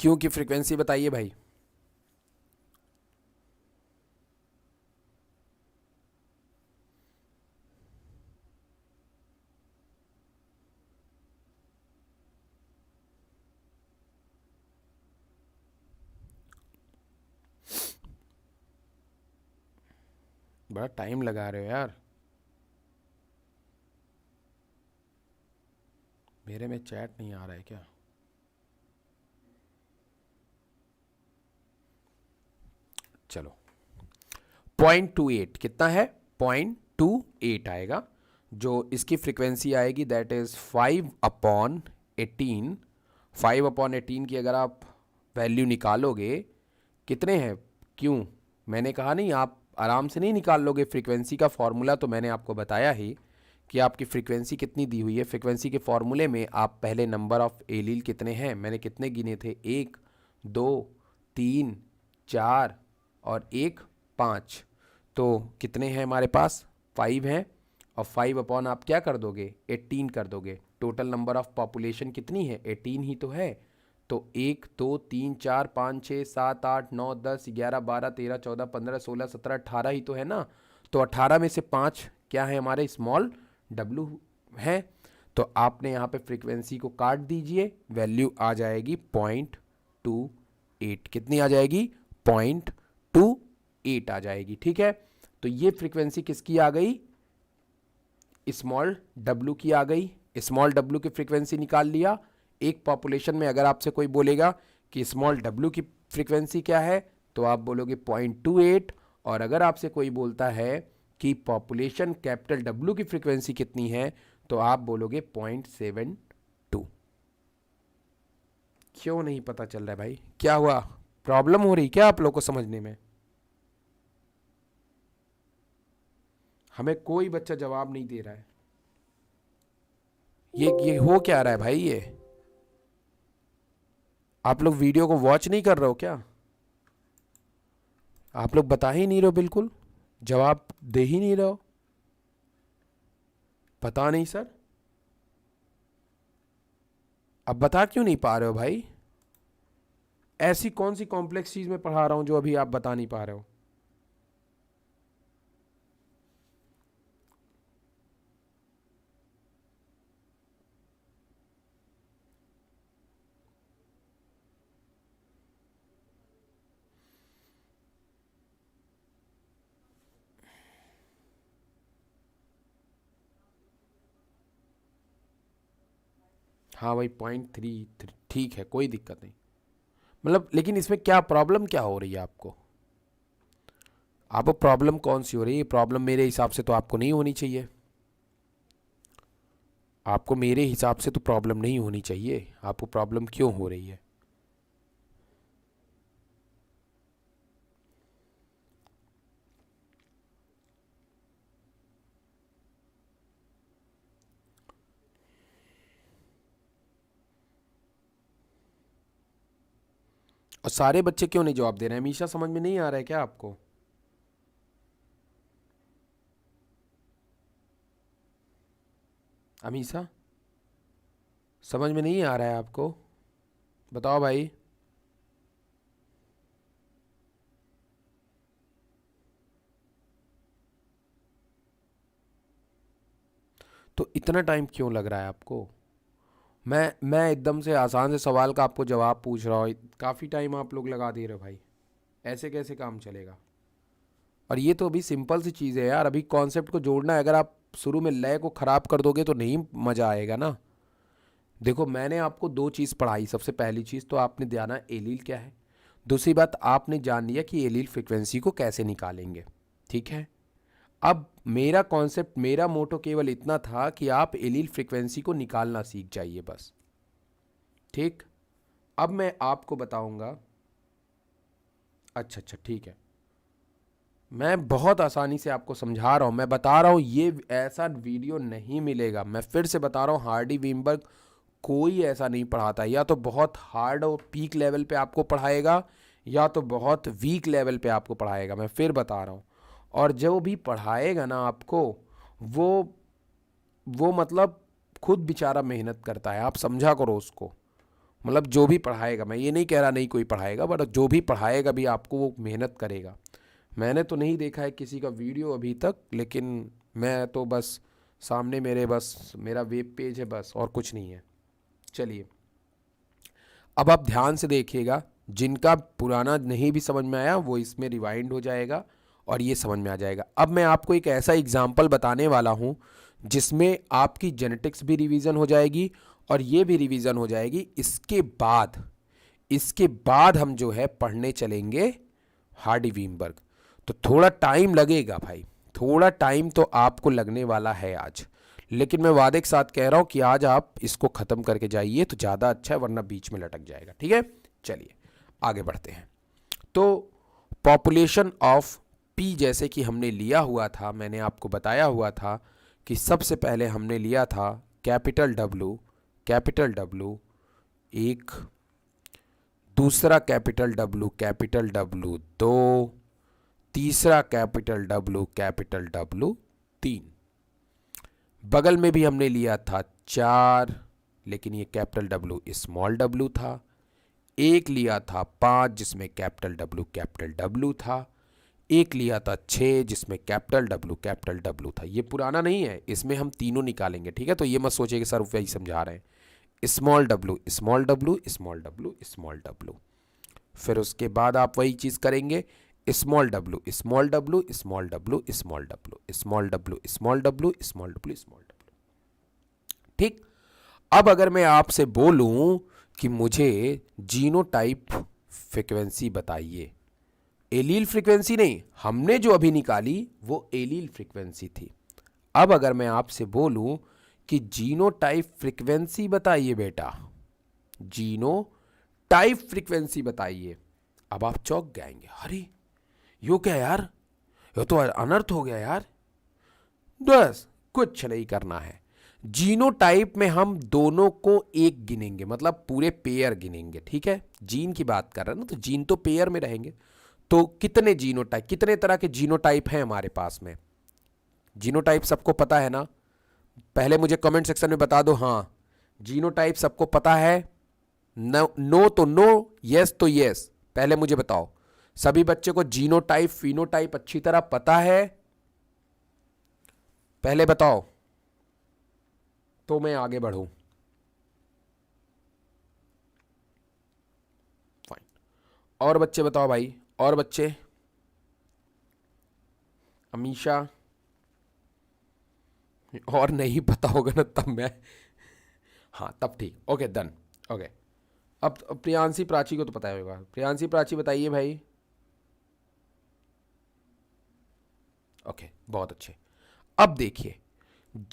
क्यू की फ्रीक्वेंसी बताइए भाई। बड़ा टाइम लगा रहे हो यार, मेरे में चैट नहीं आ रहा है क्या, चलो 0.28 कितना है, 0.28 आएगा, जो इसकी फ्रीक्वेंसी आएगी दैट इज 5/18, 5/18 की अगर आप वैल्यू निकालोगे, कितने हैं, क्यों, मैंने कहा नहीं आप आराम से नहीं निकाल लोगे, फ्रीक्वेंसी का फॉर्मूला तो मैंने आपको बताया ही कि आपकी फ्रीक्वेंसी कितनी दी हुई है, फ्रीक्वेंसी के फॉर्मूले में आप पहले नंबर ऑफ एलील कितने हैं, मैंने कितने गिने थे, 1 2 3 4 और 1 5, तो कितने हैं हमारे पास, 5 हैं, और 5 अपॉन आप क्या कर दोगे, 18 कर दोगे, टोटल नंबर ऑफ पॉपुलेशन कितनी है, 18 ही तो है, तो 1 2 3 4 5 6 7 8 9 10 11 12 13 14 15 16 17 18 ही तो है ना, तो 18 में से 5 क्या है हमारे स्मॉल w है, तो आपने यहाँ पे फ्रीक्वेंसी को काट दीजिए, वैल्यू आ जाएगी 0.28, कितनी आ जाएगी, 0.28 आ जाएगी, ठीक है। तो ये फ्रीक्वेंसी किसकी आ गई, स्मॉल w की आ गई, स्मॉल w की फ्रीक्वेंसी निकाल लिया। एक पॉपुलेशन में अगर आपसे कोई बोलेगा कि स्मॉल w की फ्रीक्वेंसी क्या है, तो आप बोलोगे 0.28, और अगर आपसे कोई बोलता है कि पॉपुलेशन कैपिटल W की फ्रीक्वेंसी कितनी है, तो आप बोलोगे 0.72। क्यों नहीं पता चल रहा है भाई, क्या हुआ, प्रॉब्लम हो रही क्या आप लोग को समझने में, हमें कोई बच्चा जवाब नहीं दे रहा है, ये हो क्या रहा है भाई, ये आप लोग वीडियो को वॉच नहीं कर रहे हो क्या, आप लोग बता ही नहीं रहे हो, बिल्कुल जवाब दे ही नहीं रहे हो, पता नहीं सर, अब बता क्यों नहीं पा रहे हो भाई, ऐसी कौन सी कॉम्प्लेक्स चीज में पढ़ा रहा हूं जो अभी आप बता नहीं पा रहे हो, हाँ भाई 0.3, ठीक है कोई दिक्कत नहीं, मतलब लेकिन इसमें क्या प्रॉब्लम क्या हो रही है आपको, आपको प्रॉब्लम कौन सी हो रही है, प्रॉब्लम मेरे हिसाब से तो आपको नहीं होनी चाहिए, आपको मेरे हिसाब से तो प्रॉब्लम नहीं होनी चाहिए, आपको प्रॉब्लम क्यों हो रही है, और सारे बच्चे क्यों नहीं जवाब दे रहे हैं? हमेशा समझ में नहीं आ रहा है क्या आपको? अमीषा, समझ में नहीं आ रहा है आपको? बताओ भाई। तो इतना टाइम क्यों लग रहा है आपको? मैं एकदम से आसान से सवाल का आपको जवाब पूछ रहा हूँ, काफ़ी टाइम आप लोग लगा दे रहे हो भाई। ऐसे कैसे काम चलेगा? और ये तो अभी सिंपल सी चीज़ है यार, अभी कॉन्सेप्ट को जोड़ना है। अगर आप शुरू में लय को ख़राब कर दोगे तो नहीं मज़ा आएगा ना। देखो, मैंने आपको दो चीज़ पढ़ाई। सबसे पहली चीज़ तो आपने जाना एलील क्या है, दूसरी बात आपने जान लिया कि एलील फ्रिक्वेंसी को कैसे निकालेंगे। ठीक है, अब मेरा कॉन्सेप्ट, मेरा मोटो केवल इतना था कि आप एलील फ्रिक्वेंसी को निकालना सीख जाइए बस। ठीक, अब मैं आपको बताऊंगा। अच्छा, ठीक है, मैं बहुत आसानी से आपको समझा रहा हूँ। मैं बता रहा हूँ ये ऐसा वीडियो नहीं मिलेगा। मैं फिर से बता रहा हूँ, हार्डी वीनबर्ग कोई ऐसा नहीं पढ़ाता। या तो बहुत हार्ड और पीक लेवल पे आपको पढ़ाएगा, या तो बहुत वीक लेवल पे आपको पढ़ाएगा। मैं फिर बता रहा हूँ। और जो भी पढ़ाएगा ना आपको, वो मतलब खुद बेचारा मेहनत करता है, आप समझा करो उसको। मतलब जो भी पढ़ाएगा, मैं ये नहीं कह रहा नहीं कोई पढ़ाएगा, बट जो भी पढ़ाएगा भी आपको वो मेहनत करेगा। मैंने तो नहीं देखा है किसी का वीडियो अभी तक, लेकिन मैं तो बस सामने मेरे बस मेरा वेब पेज है बस, और कुछ नहीं है। चलिए, अब आप ध्यान से देखिएगा। जिनका पुराना नहीं भी समझ में आया वो इसमें रिवाइंड हो जाएगा और ये समझ में आ जाएगा। अब मैं आपको एक ऐसा एग्जाम्पल बताने वाला हूँ जिसमें आपकी जेनेटिक्स भी रिवीजन हो जाएगी और ये भी रिवीजन हो जाएगी। इसके बाद हम जो है पढ़ने चलेंगे हार्डी वीनबर्ग। तो थोड़ा टाइम लगेगा भाई, थोड़ा टाइम तो आपको लगने वाला है आज, लेकिन मैं वादे के साथ कह रहा हूं कि आज आप इसको ख़त्म करके जाइए तो ज़्यादा अच्छा है, वरना बीच में लटक जाएगा। ठीक है, चलिए आगे बढ़ते हैं। तो पॉपुलेशन ऑफ पी जैसे कि हमने लिया हुआ था, मैंने आपको बताया हुआ था कि सबसे पहले हमने लिया था कैपिटल डब्लू एक, दूसरा कैपिटल डब्लू दो, तीसरा कैपिटल डब्लू तीन। बगल में भी हमने लिया था 4, लेकिन ये कैपिटल डब्लू स्मॉल डब्लू था। एक लिया था 5 जिसमें कैपिटल डब्लू था। एक लिया था 6 जिसमें कैपिटल डब्लू था। ये पुराना नहीं है, इसमें हम तीनों निकालेंगे। ठीक है, तो ये मत सोचिए कि सर वही समझा रहे हैं। Small W small W small W small W. फिर उसके बाद आप वही चीज़ करेंगे, small W small W small W small W small W small W small W small W. ठीक, अब अगर मैं आपसे बोलूं कि मुझे जीनोटाइप फ्रीक्वेंसी बताइए, एलील फ्रीक्वेंसी नहीं, हमने जो अभी निकाली वो एलील फ्रीक्वेंसी थी। अब अगर मैं आपसे बोलूं कि जीनोटाइप फ्रीक्वेंसी बताइए बेटा, जीनोटाइप फ्रीक्वेंसी बताइए, अब आप चौंक जाएंगे, अरे यो क्या यार, यो तो अनर्थ हो गया यार। बस कुछ नहीं करना है। जीनोटाइप में हम दोनों को एक गिनेंगे, मतलब पूरे पेयर गिनेंगे। ठीक है, जीन की बात कर रहे हैं ना, तो जीन तो पेयर में रहेंगे। तो कितने जीनोटाइप, कितने तरह के जीनोटाइप हैं हमारे पास में? जीनोटाइप सबको पता है ना? पहले मुझे कमेंट सेक्शन में बता दो, हाँ जीनोटाइप सबको पता है। नो तो नो, यस तो यस। पहले मुझे बताओ, सभी बच्चे को जीनोटाइप फिनोटाइप अच्छी तरह पता है? पहले बताओ तो मैं आगे बढ़ूं। फाइन, और बच्चे बताओ भाई, और बच्चे, अमीशा, और नहीं पता होगा ना तब मैं, हाँ तब ठीक, ओके डन, ओके। अब प्रियांशी प्राची को तो पता होगा। प्रियांशी प्राची बताइए भाई। ओके, बहुत अच्छे। अब देखिए,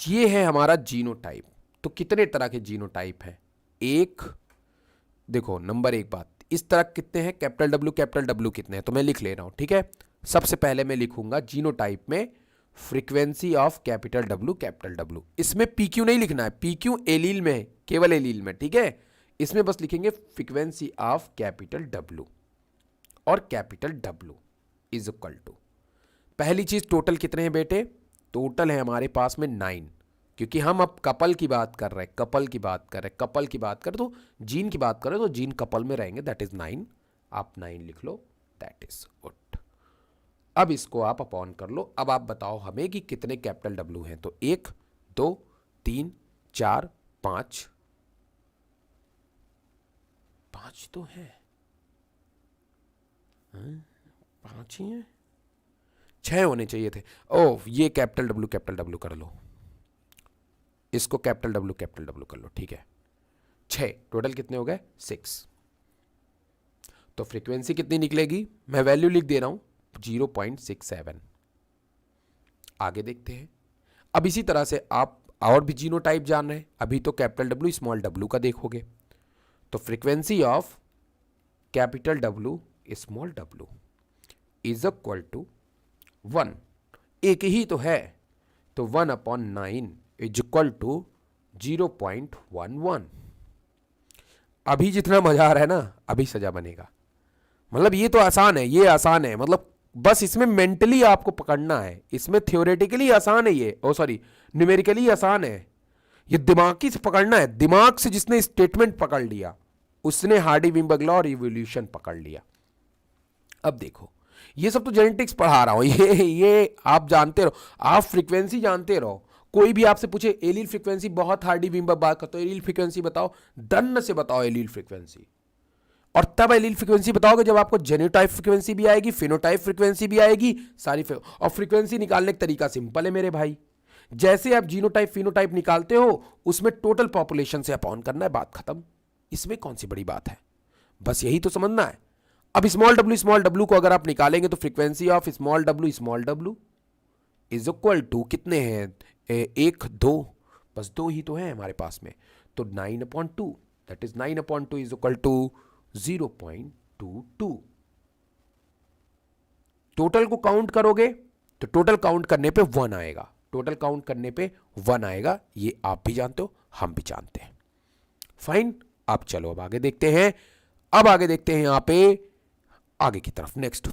ये है हमारा जीनोटाइप। तो कितने तरह के जीनोटाइप हैं? एक, देखो नंबर एक बात, इस तरह कितने हैं? कैपिटल डब्ल्यू कितने हैं? तो मैं लिख ले रहा हूं। ठीक है, सबसे पहले मैं लिखूंगा जीनोटाइप में फ्रीक्वेंसी ऑफ कैपिटल डब्ल्यू। इसमें पीक्यू नहीं लिखना है, पीक्यू एलील में है, केवल एलील में। ठीक है, इसमें बस लिखेंगे फ्रीक्वेंसी ऑफ कैपिटल डब्ल्यू। और capital W is equal to, पहली चीज टोटल कितने हैं बेटे, टोटल है हमारे पास में 9, क्योंकि हम अब कपल की बात कर रहे हैं, कपल की बात कर रहे तो जीन की बात कर रहे तो जीन कपल में रहेंगे, दैट इज 9, आप 9 लिख लो, दैट इज गुड। अब इसको आप अपॉन कर लो। अब आप बताओ हमें कि कितने कैपिटल डब्ल्यू हैं, तो 1 2 3 4 5, 5 तो है, 5 ही है, 6 होने चाहिए थे। ओह, ये कैपिटल डब्ल्यू कर लो, इसको कैपिटल डब्ल्यू कर लो, ठीक है। 6 टोटल कितने हो गए, 6। तो फ्रीक्वेंसी कितनी निकलेगी, मैं वैल्यू लिख दे रहा हूं 0.67। आगे देखते हैं। अब इसी तरह से आप और भी जीनोटाइप जान रहे हैं, अभी तो कैपिटल डब्ल्यू स्मॉल डब्ल्यू का देखोगे। तो frequency of capital W small W is equal to 1, एक ही तो है, तो 1/9 इज इक्वल टू 0.11। अभी जितना मजा आ रहा है ना, अभी सजा बनेगा। मतलब ये तो आसान है, ये आसान है, मतलब बस इसमें मेंटली आपको पकड़ना है, इसमें थ्योरेटिकली आसान है ये, ओ सॉरी न्यूमेरिकली आसान है, ये दिमागी से पकड़ना है। दिमाग से जिसने स्टेटमेंट पकड़ लिया उसने हार्डी-विंबर्ग लॉ और इवोल्यूशन पकड़ लिया। अब देखो, ये सब तो जेनेटिक्स पढ़ा रहा हूं, ये आप जानते रहो, आप फ्रीक्वेंसी जानते रहो। कोई भी आपसे पूछे एलील फ्रीक्वेंसी, बहुत हार्डी-विंबर्ग बात करते हो, एलील फ्रीक्वेंसी बताओ, दन्न से बताओ एलील फ्रीक्वेंसी। और तब एलील फ्रीक्वेंसी बताओगे जब आपको जेनोटाइप फ्रीक्वेंसी भी आएगी, फिनोटाइप फ्रीक्वेंसी भी आएगी, सारी और फ्रीक्वेंसी निकालने का तरीका सिंपल है मेरे भाई। जैसे आप जीनोटाइप फिनोटाइप निकालते हो, उसमें टोटल पॉपुलेशन से अपॉन करना है, बात खत्म। इसमें कौन सी बड़ी बात है, बस यही तो समझना है। अब स्मॉल डब्ल्यू को अगर आप निकालेंगे तो frequency of small W is equal to कितने हैं, 1 2, बस 2 ही तो है हमारे पास में, तो 9/2, that is 9/2 is equal to 0.22। Total को काउंट करोगे तो टोटल काउंट करने पे 1 आएगा, टोटल काउंट करने पे 1 आएगा, ये आप भी जानते हो, हम भी जानते हैं। फाइन, अब चलो अब आगे देखते हैं। अब आगे देखते हैं यहां पे आगे की तरफ, नेक्स्ट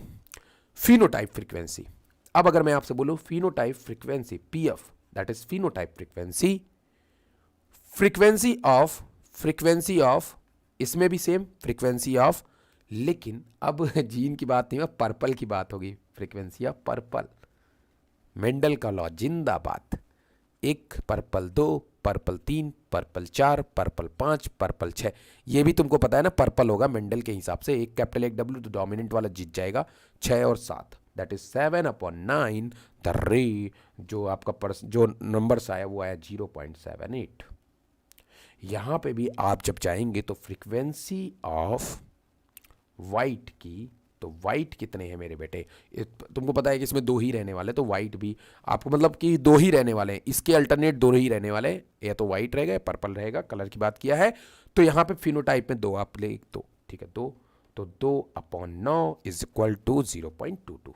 फिनोटाइप फ्रीक्वेंसी। अब अगर मैं आपसे बोलूं phenotype frequency PF, that is phenotype frequency, frequency of इसमें भी सेम फ्रीक्वेंसी ऑफ, लेकिन अब जीन की बात नहीं है, पर्पल की बात होगी, फ्रीक्वेंसी ऑफ पर्पल। मेंडल का लॉ जिंदाबाद। 1 purple 2 purple 3 purple 4 purple 5 purple 6, ये भी तुमको पता है ना, पर्पल होगा मेंडल के हिसाब से, एक कैपिटल एक डब्ल्यू, तो डोमिनेंट वाला जीत जाएगा। 6 और 7 दैट इज 7/9, द रे जो आपका जो नंबर्स आया वो आया 0.78। यहां पे भी आप जब जाएंगे तो फ्रीक्वेंसी ऑफ वाइट की, तो वाइट कितने हैं मेरे बेटे, तुमको पता है कि इसमें 2 ही रहने वाले, तो वाइट भी आपको मतलब कि 2 ही रहने वाले हैं, इसके अल्टरनेट 2 ही रहने वाले हैं, या तो वाइट रहेगा या पर्पल रहेगा, कलर की बात किया है। तो यहाँ पे फिनोटाइप में 2 आप ले, 2 ठीक है, 2, तो 2/9 इज इक्वल टू 0.22,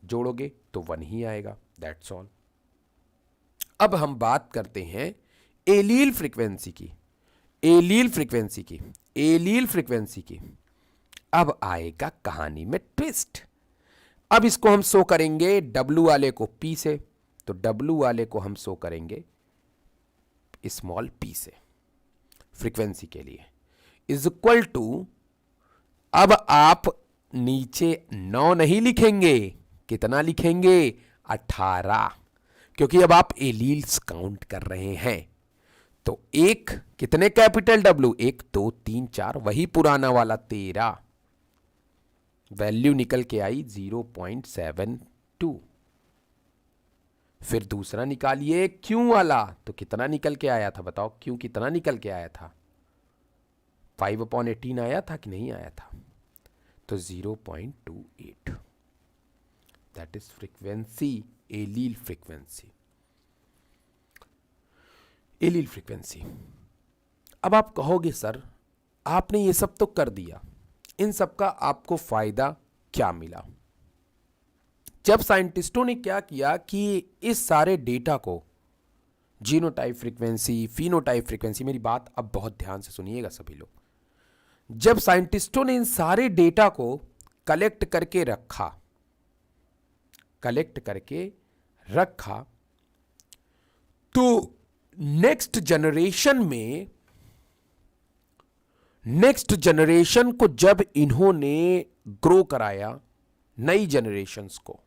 जोड़ोगे तो 1 ही आएगा, दैट्स ऑल। अब हम बात करते हैं एलील फ्रीक्वेंसी की, एलील फ्रीक्वेंसी की। अब आएगा कहानी में ट्विस्ट। अब इसको हम शो करेंगे डब्ल्यू वाले को पी से, तो डब्ल्यू वाले को हम शो करेंगे स्मॉल पी से फ्रीक्वेंसी के लिए, इज इक्वल टू, अब आप नीचे 9 नहीं लिखेंगे, कितना लिखेंगे, 18, क्योंकि अब आप एलील्स काउंट कर रहे हैं। तो एक कितने कैपिटल डब्ल्यू, 1 2 3 4, वही पुराना वाला 13, वैल्यू निकल के आई 0.72। फिर दूसरा निकालिए क्यू वाला, तो कितना निकल के आया था बताओ, क्यू कितना निकल के आया था, 5/18 आया था कि नहीं आया था, तो 0.28, that is frequency, allele frequency, allele frequency. अब आप कहोगे सर आपने ये सब तो कर दिया, इन सब का आपको फायदा क्या मिला? जब साइंटिस्टों ने क्या किया कि इस सारे डेटा को जीनोटाइप फ्रीक्वेंसी, फिनोटाइप फ्रीक्वेंसी, मेरी बात अब बहुत ध्यान से सुनिएगा सभी लोग, जब साइंटिस्टों ने इन सारे डेटा को कलेक्ट करके रखा, तो नेक्स्ट जनरेशन को जब इन्होंने ग्रो कराया, नई जनरेशंस को,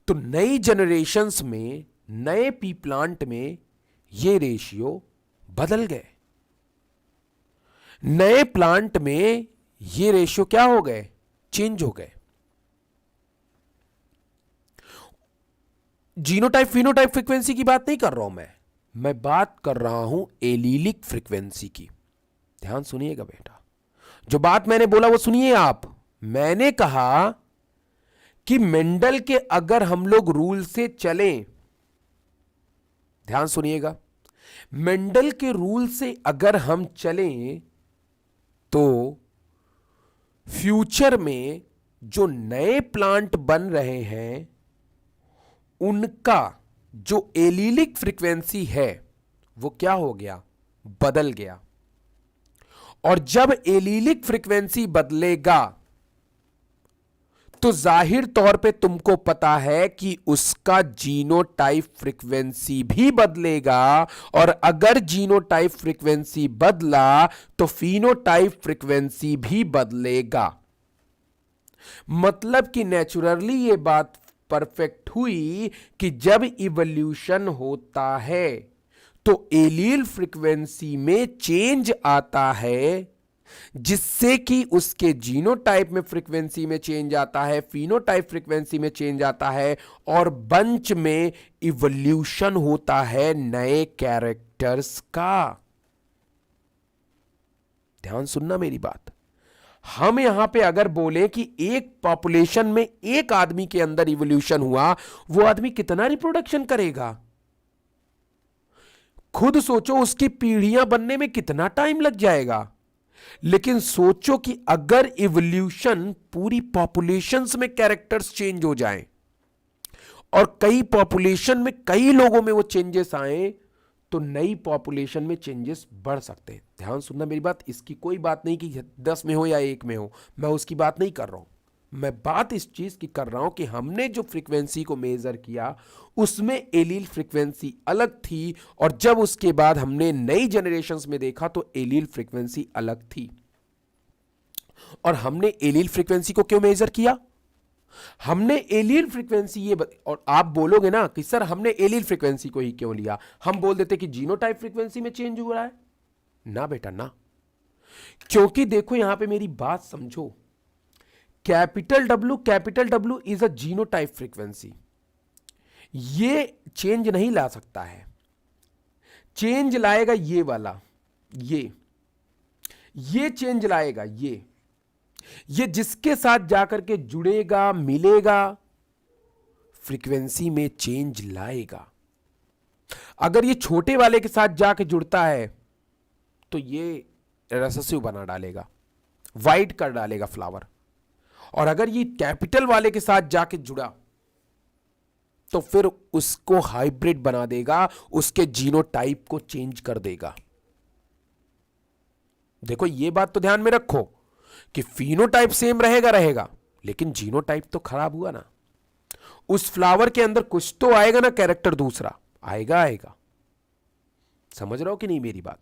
तो नई जनरेशंस में, नए पी प्लांट में ये रेशियो बदल गए। नए प्लांट में ये रेशियो क्या हो गए? चेंज हो गए। जीनोटाइप फिनोटाइप फ्रीक्वेंसी की बात नहीं कर रहा हूं मैं बात कर रहा हूं एलीलिक फ्रीक्वेंसी की। ध्यान सुनिएगा बेटा, जो बात मैंने बोला वो सुनिए आप। मैंने कहा कि मेंडल के अगर हम लोग रूल से चलें, ध्यान सुनिएगा, मेंडल के रूल से अगर हम चलें तो फ्यूचर में जो नए प्लांट बन रहे हैं उनका जो एलीलिक फ्रीक्वेंसी है वो क्या हो गया? बदल गया। और जब एलीलिक फ्रीक्वेंसी बदलेगा तो जाहिर तौर पे तुमको पता है कि उसका जीनोटाइप फ्रीक्वेंसी भी बदलेगा, और अगर जीनोटाइप फ्रीक्वेंसी बदला तो फिनोटाइप फ्रीक्वेंसी भी बदलेगा। मतलब कि नेचुरली ये बात परफेक्ट हुई कि जब इवोल्यूशन होता है तो एलील फ्रीक्वेंसी में चेंज आता है, जिससे कि उसके जीनोटाइप में फ्रीक्वेंसी में चेंज आता है, फिनोटाइप फ्रीक्वेंसी में चेंज आता है, और बंच में इवोल्यूशन होता है नए कैरेक्टर्स का। ध्यान सुनना मेरी बात। हम यहां पे अगर बोले कि एक पॉपुलेशन में एक आदमी के अंदर इवोल्यूशन हुआ, वो आदमी कितना रिप्रोडक्शन करेगा? खुद सोचो, उसकी पीढ़ियां बनने में कितना टाइम लग जाएगा। लेकिन सोचो कि अगर इवोल्यूशन पूरी पॉपुलेशंस में कैरेक्टर्स चेंज हो जाएं और कई पॉपुलेशन में कई लोगों में वो चेंजेस आए, तो नई पॉपुलेशन में चेंजेस बढ़ सकते हैं। ध्यान सुनना मेरी बात। इसकी कोई बात नहीं कि 10 में हो या 1 में हो, मैं उसकी बात नहीं कर रहा हूं। मैं बात इस चीज की कर रहा हूं कि हमने जो फ्रीक्वेंसी को मेजर किया उसमें एलील फ्रीक्वेंसी अलग थी, और जब उसके बाद हमने नई जनरेशंस में देखा तो एलील फ्रीक्वेंसी अलग थी। और हमने एलील फ्रीक्वेंसी को क्यों मेजर किया? हमने एलील फ्रीक्वेंसी और आप बोलोगे ना कि सर हमने एलील फ्रीक्वेंसी को ही क्यों लिया? हम बोल देते कि जीनोटाइप फ्रीक्वेंसी में चेंज हो रहा है। ना बेटा ना, क्योंकि देखो यहां पे मेरी बात समझो। Capital W is a genotype frequency. ये चेंज नहीं ला सकता है। चेंज लाएगा ये वाला, ये चेंज लाएगा, ये जिसके साथ जाकर के जुड़ेगा, मिलेगा, फ्रीक्वेंसी में चेंज लाएगा। अगर ये छोटे वाले के साथ जाके जुड़ता है तो ये रेसेसिव बना डालेगा, वाइट कर डालेगा फ्लावर। और अगर ये कैपिटल वाले के साथ जाके जुड़ा तो फिर उसको हाइब्रिड बना देगा, उसके जीनोटाइप को चेंज कर देगा। देखो ये बात तो ध्यान में रखो कि फिनोटाइप सेम रहेगा, लेकिन जीनोटाइप तो खराब हुआ ना। उस फ्लावर के अंदर कुछ तो आएगा ना, कैरेक्टर दूसरा आएगा। समझ रहे हो कि नहीं मेरी बात?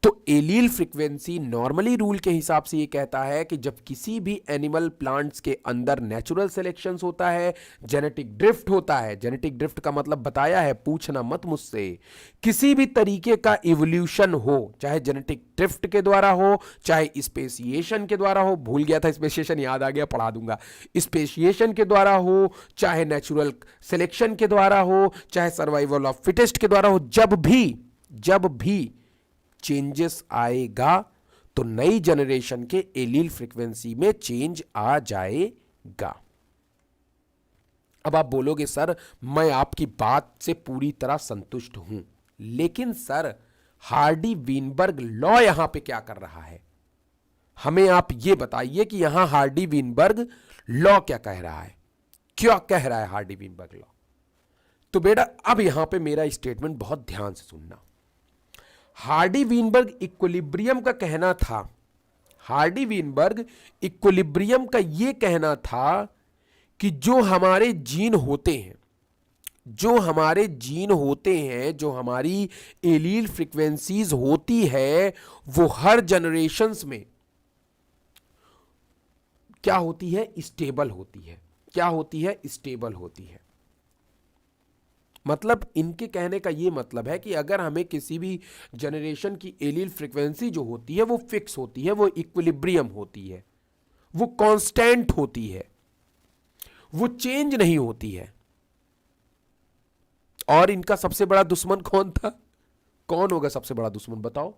तो एलील फ्रीक्वेंसी नॉर्मली रूल के हिसाब से ये कहता है कि जब किसी भी एनिमल प्लांट्स के अंदर नेचुरल सिलेक्शंस होता है, जेनेटिक ड्रिफ्ट होता है। जेनेटिक ड्रिफ्ट का मतलब बताया है, पूछना मत मुझसे। किसी भी तरीके का इवोल्यूशन हो, चाहे जेनेटिक ड्रिफ्ट के द्वारा हो, चाहे स्पेसिएशन के द्वारा हो, भूल गया था स्पेसिएशन, याद आ गया, पढ़ा दूंगा। स्पेसिएशन के द्वारा हो, चाहे नेचुरल सिलेक्शन के द्वारा हो, चाहे सर्वाइवल ऑफ फिटेस्ट के द्वारा हो, जब भी चेंजेस आएगा तो नई जनरेशन के एलील फ्रीक्वेंसी में चेंज आ जाएगा। अब आप बोलोगे सर मैं आपकी बात से पूरी तरह संतुष्ट हूं, लेकिन सर हार्डी वीनबर्ग लॉ यहां पे क्या कर रहा है? हमें आप ये बताइए कि यहां हार्डी वीनबर्ग लॉ क्या कह रहा है, क्या कह रहा है हार्डी वीनबर्ग लॉ? तो बेटा अब यहां पे मेरा स्टेटमेंट बहुत ध्यान से सुनना। हार्डी वीनबर्ग इक्विलिब्रियम का कहना था, हार्डी वीनबर्ग इक्विलिब्रियम का ये कहना था कि जो हमारे जीन होते हैं, जो हमारी एलील फ्रीक्वेंसीज होती है, वो हर जनरेशन्स में क्या होती है? स्टेबल होती है। क्या होती है? स्टेबल होती है। मतलब इनके कहने का ये मतलब है कि अगर हमें किसी भी जनरेशन की एलील फ्रीक्वेंसी जो होती है वो फिक्स होती है, वो इक्विलिब्रियम होती है, वो कांस्टेंट होती है, वो चेंज नहीं होती है। और इनका सबसे बड़ा दुश्मन कौन था? कौन होगा सबसे बड़ा दुश्मन बताओ?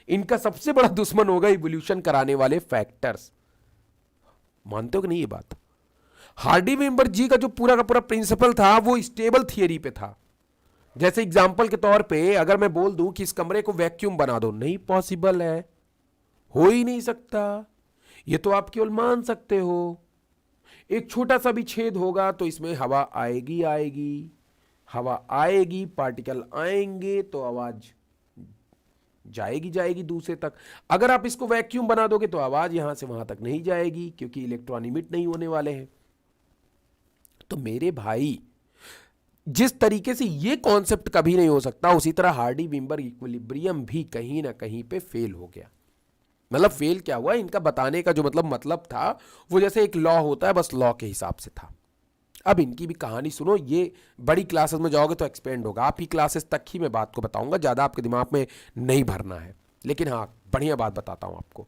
इनका सबसे बड़ा दुश्मन होगा इवोल्यूशन कराने वाले फैक्टर्स। मानते हो कि नहीं ये बात? हार्डी वीनबर्ग जी का जो पूरा का पूरा प्रिंसिपल था वो स्टेबल थियरी पे था। जैसे एग्जांपल के तौर पे अगर मैं बोल दूं कि इस कमरे को वैक्यूम बना दो, नहीं पॉसिबल है, हो ही नहीं सकता। ये तो आप केवल मान सकते हो। एक छोटा सा भी छेद होगा तो इसमें हवा आएगी आएगी, हवा आएगी, पार्टिकल आएंगे तो आवाज जाएगी जाएगी दूसरे तक। अगर आप इसको वैक्यूम बना दोगे तो आवाज यहां से वहां तक नहीं जाएगी, क्योंकि इलेक्ट्रॉन इमिट नहीं होने वाले हैं। तो मेरे भाई, जिस तरीके से ये कॉन्सेप्ट कभी नहीं हो सकता, उसी तरह हार्डी वीनबर्ग इक्विलिब्रियम भी कहीं ना कहीं पे फेल हो गया। मतलब फेल क्या हुआ, इनका बताने का जो मतलब था वो जैसे एक लॉ होता है, बस लॉ के हिसाब से था। अब इनकी भी कहानी सुनो, ये बड़ी क्लासेस में जाओगे तो एक्सपेंड होगा। आपकी क्लासेस तक ही मैं बात को बताऊंगा, ज़्यादा आपके दिमाग में नहीं भरना है, लेकिन हाँ बढ़िया बात बताता हूं आपको।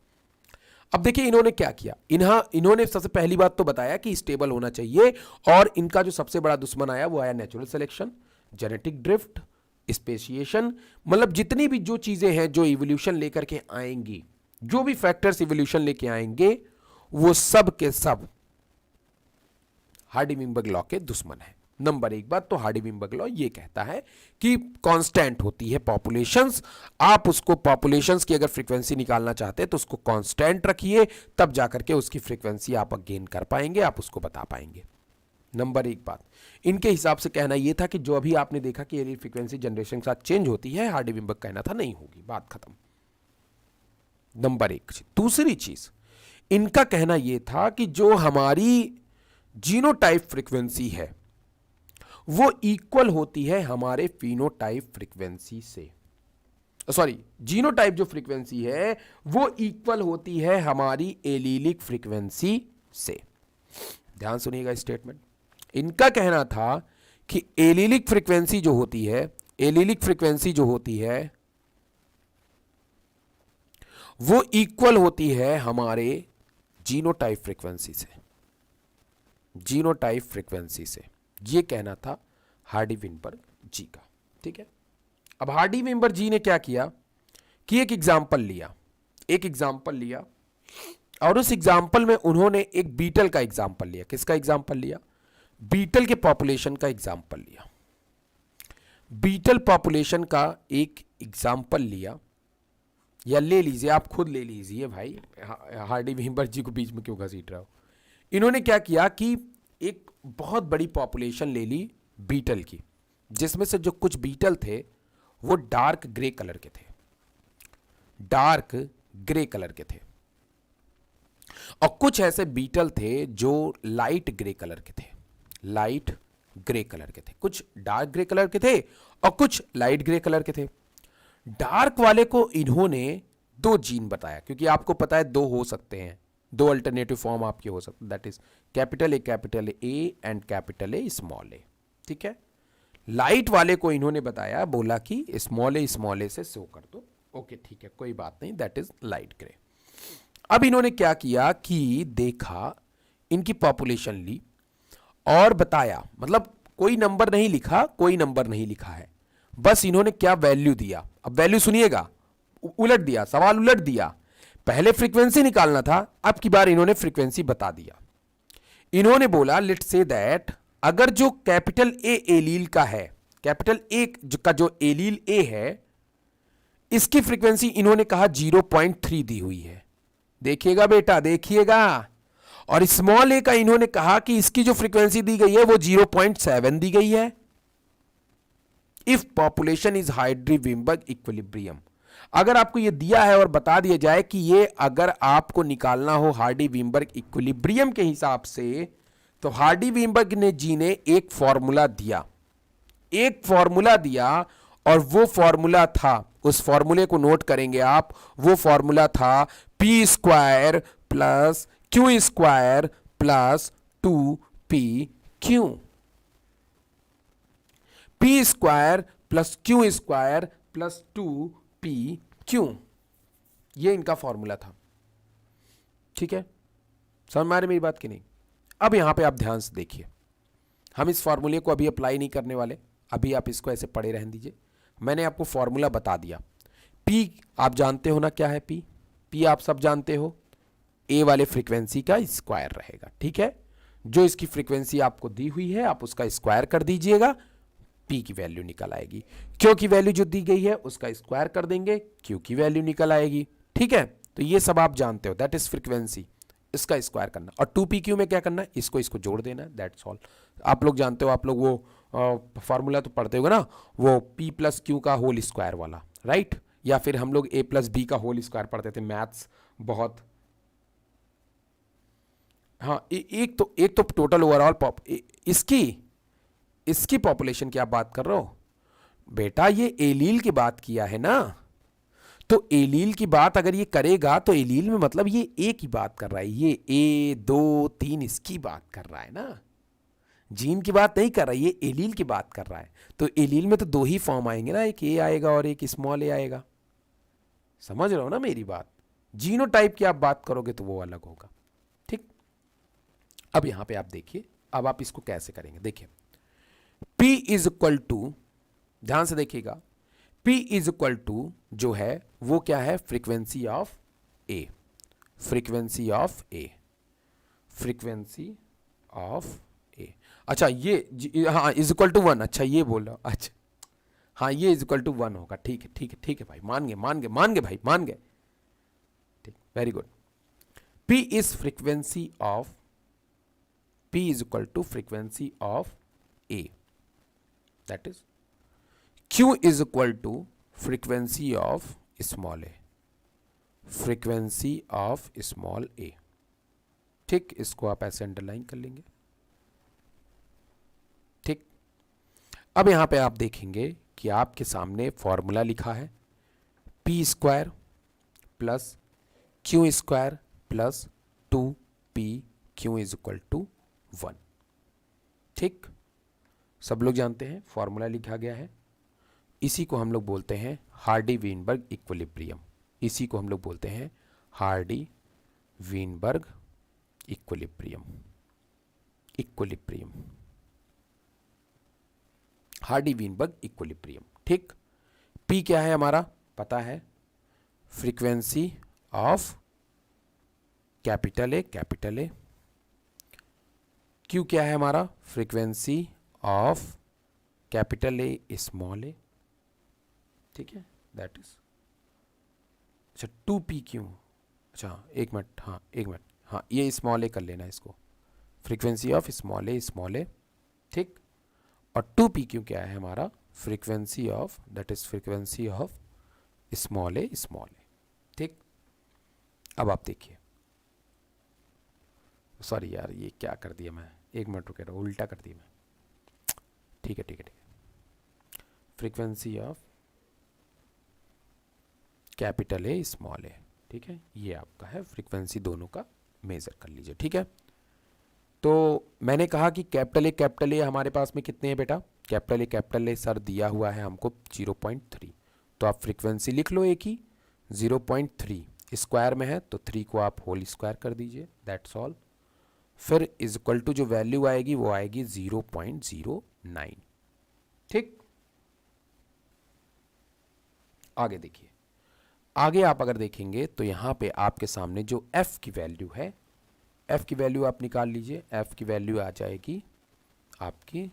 अब देखिए इन्होंने क्या किया। इन्होंने सबसे पहली बात तो बताया कि स्टेबल होना चाहिए, और इनका जो सबसे बड़ा दुश्मन आया वो आया natural selection, genetic drift, speciation. मतलब जितनी भी जो चीज़ें हैं जो इवोल्यूशन लेकर के आएंगी, जो भी फैक्टर्स इवोल्यूशन लेके आएंगे, वो सब के सब हार्डी वीनबर्ग लॉ के दुश्मन है। नंबर एक बात तो हार्डी वीनबर्ग लॉ ये कहता है कि कांस्टेंट होती है पॉपुलेशंस। आप उसको पॉपुलेशंस की अगर फ्रीक्वेंसी निकालना चाहते हैं तो उसको कांस्टेंट रखिए, तब जाकर के उसकी फ्रीक्वेंसी आप गेन कर पाएंगे, आप उसको बता पाएंगे। नंबर एक बात इनके हिसाब से कहना यह था कि जो अभी आपने देखा कि एलील फ्रीक्वेंसी जनरेशन के साथ चेंज होती है, हार्डी वीनबर्ग कहना था नहीं होगी, बात खत्म। नंबर एक। दूसरी चीज इनका कहना यह था कि जो हमारी जीनोटाइप फ्रीक्वेंसी है वो इक्वल होती है हमारे फिनोटाइप फ्रीक्वेंसी से। सॉरी, जीनोटाइप जो फ्रीक्वेंसी है वो इक्वल होती है हमारी एलीलिक फ्रीक्वेंसी से। ध्यान सुनिएगा स्टेटमेंट। इनका कहना था कि एलीलिक फ्रीक्वेंसी जो होती है, एलीलिक फ्रीक्वेंसी जो होती है वो इक्वल होती है हमारे जीनोटाइप फ्रीक्वेंसी से, जीनोटाइप फ्रीक्वेंसी से। ये कहना था हार्डी वीनबर्ग जी का। ठीक है, अब हार्डी वीनबर्ग जी ने क्या किया कि एक एग्जाम्पल लिया, और उस एग्जाम्पल में उन्होंने एक बीटल का एग्जाम्पल लिया। किसका एग्जाम्पल लिया? बीटल के पॉपुलेशन का एग्जाम्पल लिया। बीटल पॉपुलेशन का एक एग्जाम्पल लिया, या ले लीजिए, आप खुद ले लीजिए भाई, हार्डी वीनबर्ग जी को बीच में क्यों घसीट रहा हो। इन्होंने क्या किया कि एक बहुत बड़ी पॉपुलेशन ले ली बीटल की, जिसमें से जो कुछ बीटल थे वो डार्क ग्रे कलर के थे, डार्क ग्रे कलर के थे, और कुछ ऐसे बीटल थे जो लाइट ग्रे कलर के थे, लाइट ग्रे कलर के थे। कुछ डार्क ग्रे कलर के थे और कुछ लाइट ग्रे कलर के थे। डार्क वाले को इन्होंने दो जीन बताया, क्योंकि आपको पता है दो हो सकते हैं, दो अल्टरनेटिव फॉर्म आपके हो सकते हैं, that is capital A and capital A small ए। ठीक है, लाइट वाले को इन्होंने बताया, बोला कि स्मॉल ए से शो कर दो। ओके ठीक है, कोई बात नहीं, दैट इज लाइट ग्रे। अब इन्होंने क्या किया कि देखा, इनकी पॉपुलेशन ली और बताया, मतलब कोई नंबर नहीं लिखा, कोई नंबर नहीं लिखा है, बस इन्होंने क्या वैल्यू दिया। अब वैल्यू सुनिएगा, उलट दिया, सवाल उलट दिया। पहले फ्रीक्वेंसी निकालना था, अब की बार इन्होंने फ्रीक्वेंसी बता दिया। इन्होंने बोला लेट्स से दैट अगर जो कैपिटल ए एलील का है, कैपिटल ए का जो एलील ए है, इसकी फ्रीक्वेंसी इन्होंने कहा 0.3 दी हुई है। देखिएगा बेटा, देखिएगा। और स्मॉल ए का इन्होंने कहा कि इसकी जो फ्रीक्वेंसी दी गई है वो 0.7 दी गई है। If population is Hardy Weinberg equilibrium, अगर आपको ये दिया है और बता दिया जाए कि ये अगर आपको निकालना हो हार्डी-वीनबर्ग इक्विलिब्रियम के हिसाब से, तो हार्डी-वीनबर्ग ने जी ने एक फॉर्मूला दिया, और वो फॉर्मूला था, उस फॉर्मूले को नोट करेंगे आप, वो फॉर्मूला था P square plus Q square plus 2p Q. P square plus Q square plus 2p Q, ये इनका फॉर्मूला था। ठीक है, समझ में आ रही मेरी बात की नहीं? अब यहां पे आप ध्यान से देखिए, हम इस फॉर्मूले को अभी अप्लाई नहीं करने वाले, अभी आप इसको ऐसे पढ़े रहने दीजिए। मैंने आपको फॉर्मूला बता दिया। पी आप जानते हो ना क्या है? पी आप सब जानते हो, ए वाले फ्रीक्वेंसी का स्क्वायर रहेगा। ठीक है, जो इसकी फ्रीक्वेंसी आपको दी हुई है आप उसका स्क्वायर कर दीजिएगा, पी की वैल्यू निकल आएगी। क्यू की वैल्यू जो दी गई है उसका स्क्वायर कर देंगे, क्यू की वैल्यू निकल आएगी। ठीक है, तो ये सब आप जानते हो, दैट इज फ्रीक्वेंसी, इसका स्क्वायर करना। और 2pq में क्या करना है? इसको जोड़ देना है, दैट्स ऑल। आप लोग जानते हो, आप लोग वो फॉर्मूला तो पढ़ते होगे ना, वो p प्लस क्यू का होल स्क्वायर वाला, राइट? या फिर हम लोग a प्लस बी का होल स्क्वायर पढ़ते थे, मैथ्स बहुत। हाँ, एक तो टोटल ओवरऑल इसकी पॉपुलेशन की आप बात कर रहे हो बेटा, ये एलील की बात किया है ना, तो एलील की बात अगर ये करेगा तो एलील में मतलब ये ए की बात कर रहा है, ये ए 2 3 इसकी बात कर रहा है ना, जीन की बात नहीं कर रहा है, ये एलील की बात कर रहा है। तो एलील में तो दो ही फॉर्म आएंगे ना, एक ए आएगा और एक स्मॉल ए आएगा। समझ रहे हो ना मेरी बात? जीनोटाइप की आप बात करोगे तो वो अलग होगा। ठीक, अब यहां पे आप देखिए, अब आप इसको कैसे करेंगे, देखिए P इज इक्वल टू, ध्यान से देखिएगा, P इज इक्वल टू जो है वो क्या है? Frequency of A, frequency of A, frequency of A. अच्छा ये हाँ इज इक्वल टू 1, अच्छा ये बोल रहा हूं, अच्छा हाँ ये इज इक्वल टू 1 होगा। ठीक है ठीक है ठीक है भाई, मान गए भाई, मान गए। ठीक, very good. P is frequency of, P is equal to frequency of A, that is Q is equal to frequency of small a, frequency of small ए। ठीक, इसको आप ऐसे अंडरलाइन कर लेंगे। ठीक, अब यहां पे आप देखेंगे कि आपके सामने फॉर्मूला लिखा है P square plus Q square plus 2p Q is equal to 1। ठीक, सब लोग जानते हैं फॉर्मूला लिखा गया है, इसी को हम लोग बोलते हैं हार्डी-वीनबर्ग इक्विलिब्रियम, इसी को हम लोग बोलते हैं Hardy Weinberg equilibrium, equilibrium, Hardy Weinberg equilibrium. ठीक, P क्या है हमारा पता है, frequency of capital A, Q क्या है हमारा? Frequency of capital A small ए। ठीक है, दैट इज, अच्छा 2pq, अच्छा एक मिनट, हाँ एक मिनट, हाँ ये स्मॉल ए कर लेना इसको, फ्रीक्वेंसी ऑफ स्मॉल ए। ठीक, और 2pq क्या है हमारा? Frequency of, that is frequency of small ए। ठीक, अब आप देखिए, सॉरी यार ये क्या कर दिया मैं, एक मिनट रुके रहो, उल्टा कर दिया मैं। ठीक है, frequency of capital A small ए। ठीक है, ये आपका है फ्रीक्वेंसी, दोनों का मेजर कर लीजिए। ठीक है, तो मैंने कहा कि कैपिटल ए हमारे पास में कितने हैं बेटा? कैपिटल ए सर दिया हुआ है हमको 0.3, तो आप फ्रीक्वेंसी लिख लो एक ही 0.3, स्क्वायर में है तो 3 को आप होल स्क्वायर कर दीजिए, दैट्स ऑल। फिर इज इक्वल टू जो वैल्यू आएगी वो आएगी 0.09। ठीक, आगे देखिए, आगे आप अगर देखेंगे तो यहां पे आपके सामने जो f की वैल्यू है, f की वैल्यू आप निकाल लीजिए, f की वैल्यू आ जाएगी आपकी,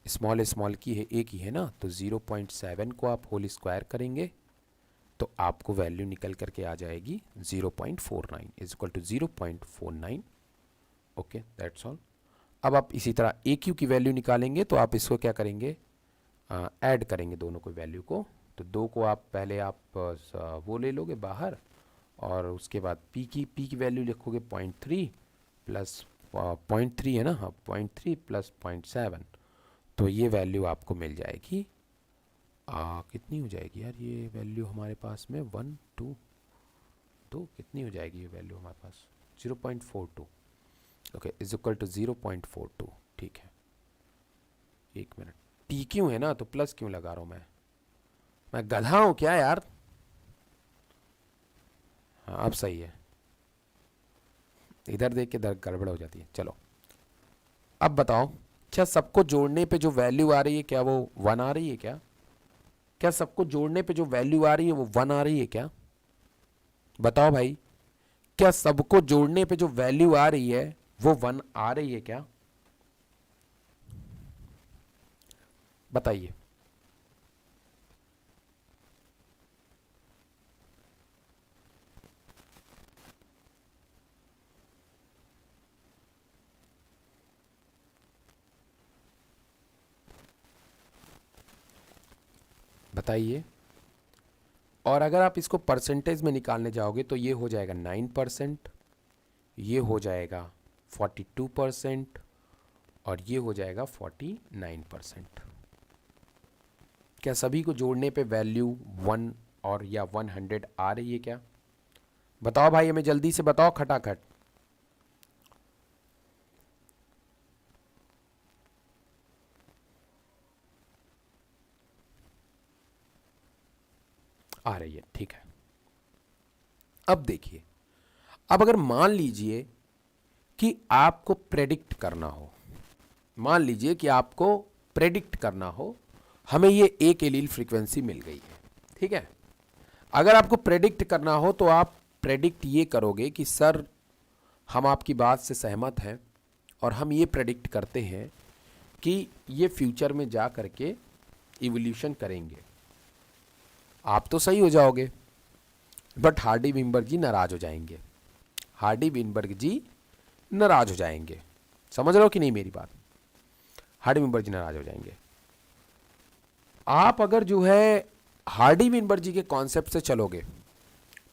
स्मॉल की है, एक ही है ना, तो 0.7 को आप होल स्क्वायर करेंगे तो आपको वैल्यू निकल करके आ जाएगी 0.49 is equal to 0.49। Okay, that's all. अब आप इसी तरह AQ की वैल्यू निकालेंगे तो आप इसको क्या करेंगे? ऐड करेंगे दोनों को वैल्यू को, तो 2 को आप पहले आप वो ले लोगे बाहर, और उसके बाद पी की वैल्यू लिखोगे 0.3 प्लस 0.3 है ना, हाँ 0.3 प्लस 0.7, तो ये वैल्यू आपको मिल जाएगी। कितनी हो जाएगी यार ये वैल्यू हमारे पास में, 1 2 2 कितनी हो जाएगी ये वैल्यू हमारे पास, 0.42। Okay, is equal to 0.42। ठीक है, एक मिनट, पी क्यों है ना तो प्लस क्यों लगा रहा हूँ मैं गधा हूँ क्या यार। हाँ अब सही है, इधर देख के इधर गड़बड़ हो जाती है। चलो अब बताओ, क्या सबको जोड़ने पे जो वैल्यू आ रही है क्या वो 1 आ रही है क्या? क्या सबको जोड़ने पे जो वैल्यू आ रही है वो 1 आ रही है क्या? बताओ भाई, क्या सबको जोड़ने पे जो वैल्यू आ रही है वो 1 आ रही है क्या? बताइए। बताइए। और अगर आप इसको परसेंटेज में निकालने जाओगे तो ये हो जाएगा 9%, ये हो जाएगा 42%, और ये हो जाएगा 49%। क्या सभी को जोड़ने पे वैल्यू 1 और या 100 आ रही है क्या? बताओ भाई, हमें जल्दी से बताओ खटाखट। आ रही है, ठीक है। अब देखिए, अब अगर मान लीजिए कि आपको प्रेडिक्ट करना हो, मान लीजिए कि आपको प्रेडिक्ट करना हो, हमें ये एक एलील फ्रीक्वेंसी मिल गई है, ठीक है। अगर आपको प्रेडिक्ट करना हो तो आप प्रेडिक्ट ये करोगे कि सर हम आपकी बात से सहमत हैं और हम ये प्रेडिक्ट करते हैं कि ये फ्यूचर में जा करके इवोल्यूशन करेंगे। आप तो सही हो जाओगे, बट हार्डी विनबर्ग जी नाराज हो जाएंगे, हार्डी विनबर्ग जी नाराज हो जाएंगे। समझ रहे हो कि नहीं मेरी बात? हार्डी विनबर्ग जी नाराज हो जाएंगे। आप अगर जो है हार्डी विनबर्ग जी के कॉन्सेप्ट से चलोगे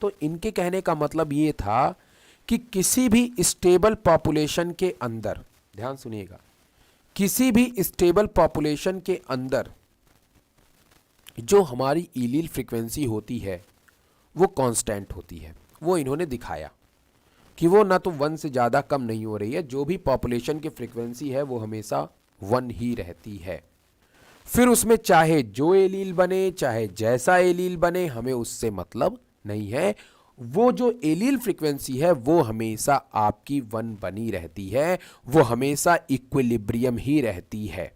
तो इनके कहने का मतलब ये था कि किसी भी स्टेबल पॉपुलेशन के अंदर, ध्यान सुनिएगा, किसी भी स्टेबल पॉपुलेशन के अंदर जो हमारी एलील फ्रीक्वेंसी होती है वो कांस्टेंट होती है। वो इन्होंने दिखाया कि वो ना तो 1 से ज़्यादा कम नहीं हो रही है, जो भी पॉपुलेशन की फ्रीक्वेंसी है वो हमेशा 1 ही रहती है। फिर उसमें चाहे जो एलील बने, चाहे जैसा एलील बने, हमें उससे मतलब नहीं है। वो जो एलील फ्रीक्वेंसी है वो हमेशा आपकी 1 बनी रहती है, वो हमेशा इक्विलिब्रियम ही रहती है।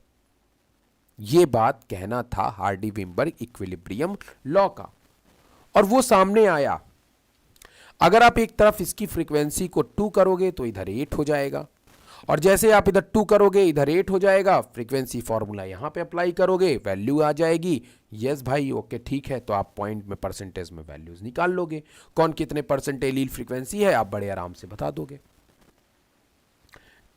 ये बात कहना था हार्डी विनबर्ग इक्विलिब्रियम लॉ का, और वो सामने आया। अगर आप एक तरफ इसकी फ्रीक्वेंसी को 2 करोगे तो इधर 8 हो जाएगा, और जैसे आप इधर 2 करोगे इधर 8 हो जाएगा। फ्रीक्वेंसी फॉर्मूला यहां पे अप्लाई करोगे, वैल्यू आ जाएगी। यस भाई, ओके ठीक है, तो आप पॉइंट में परसेंटेज में वैल्यूज निकाल लोगे, कौन कितने परसेंट एलील फ्रीक्वेंसी है आप बड़े आराम से बता दोगे।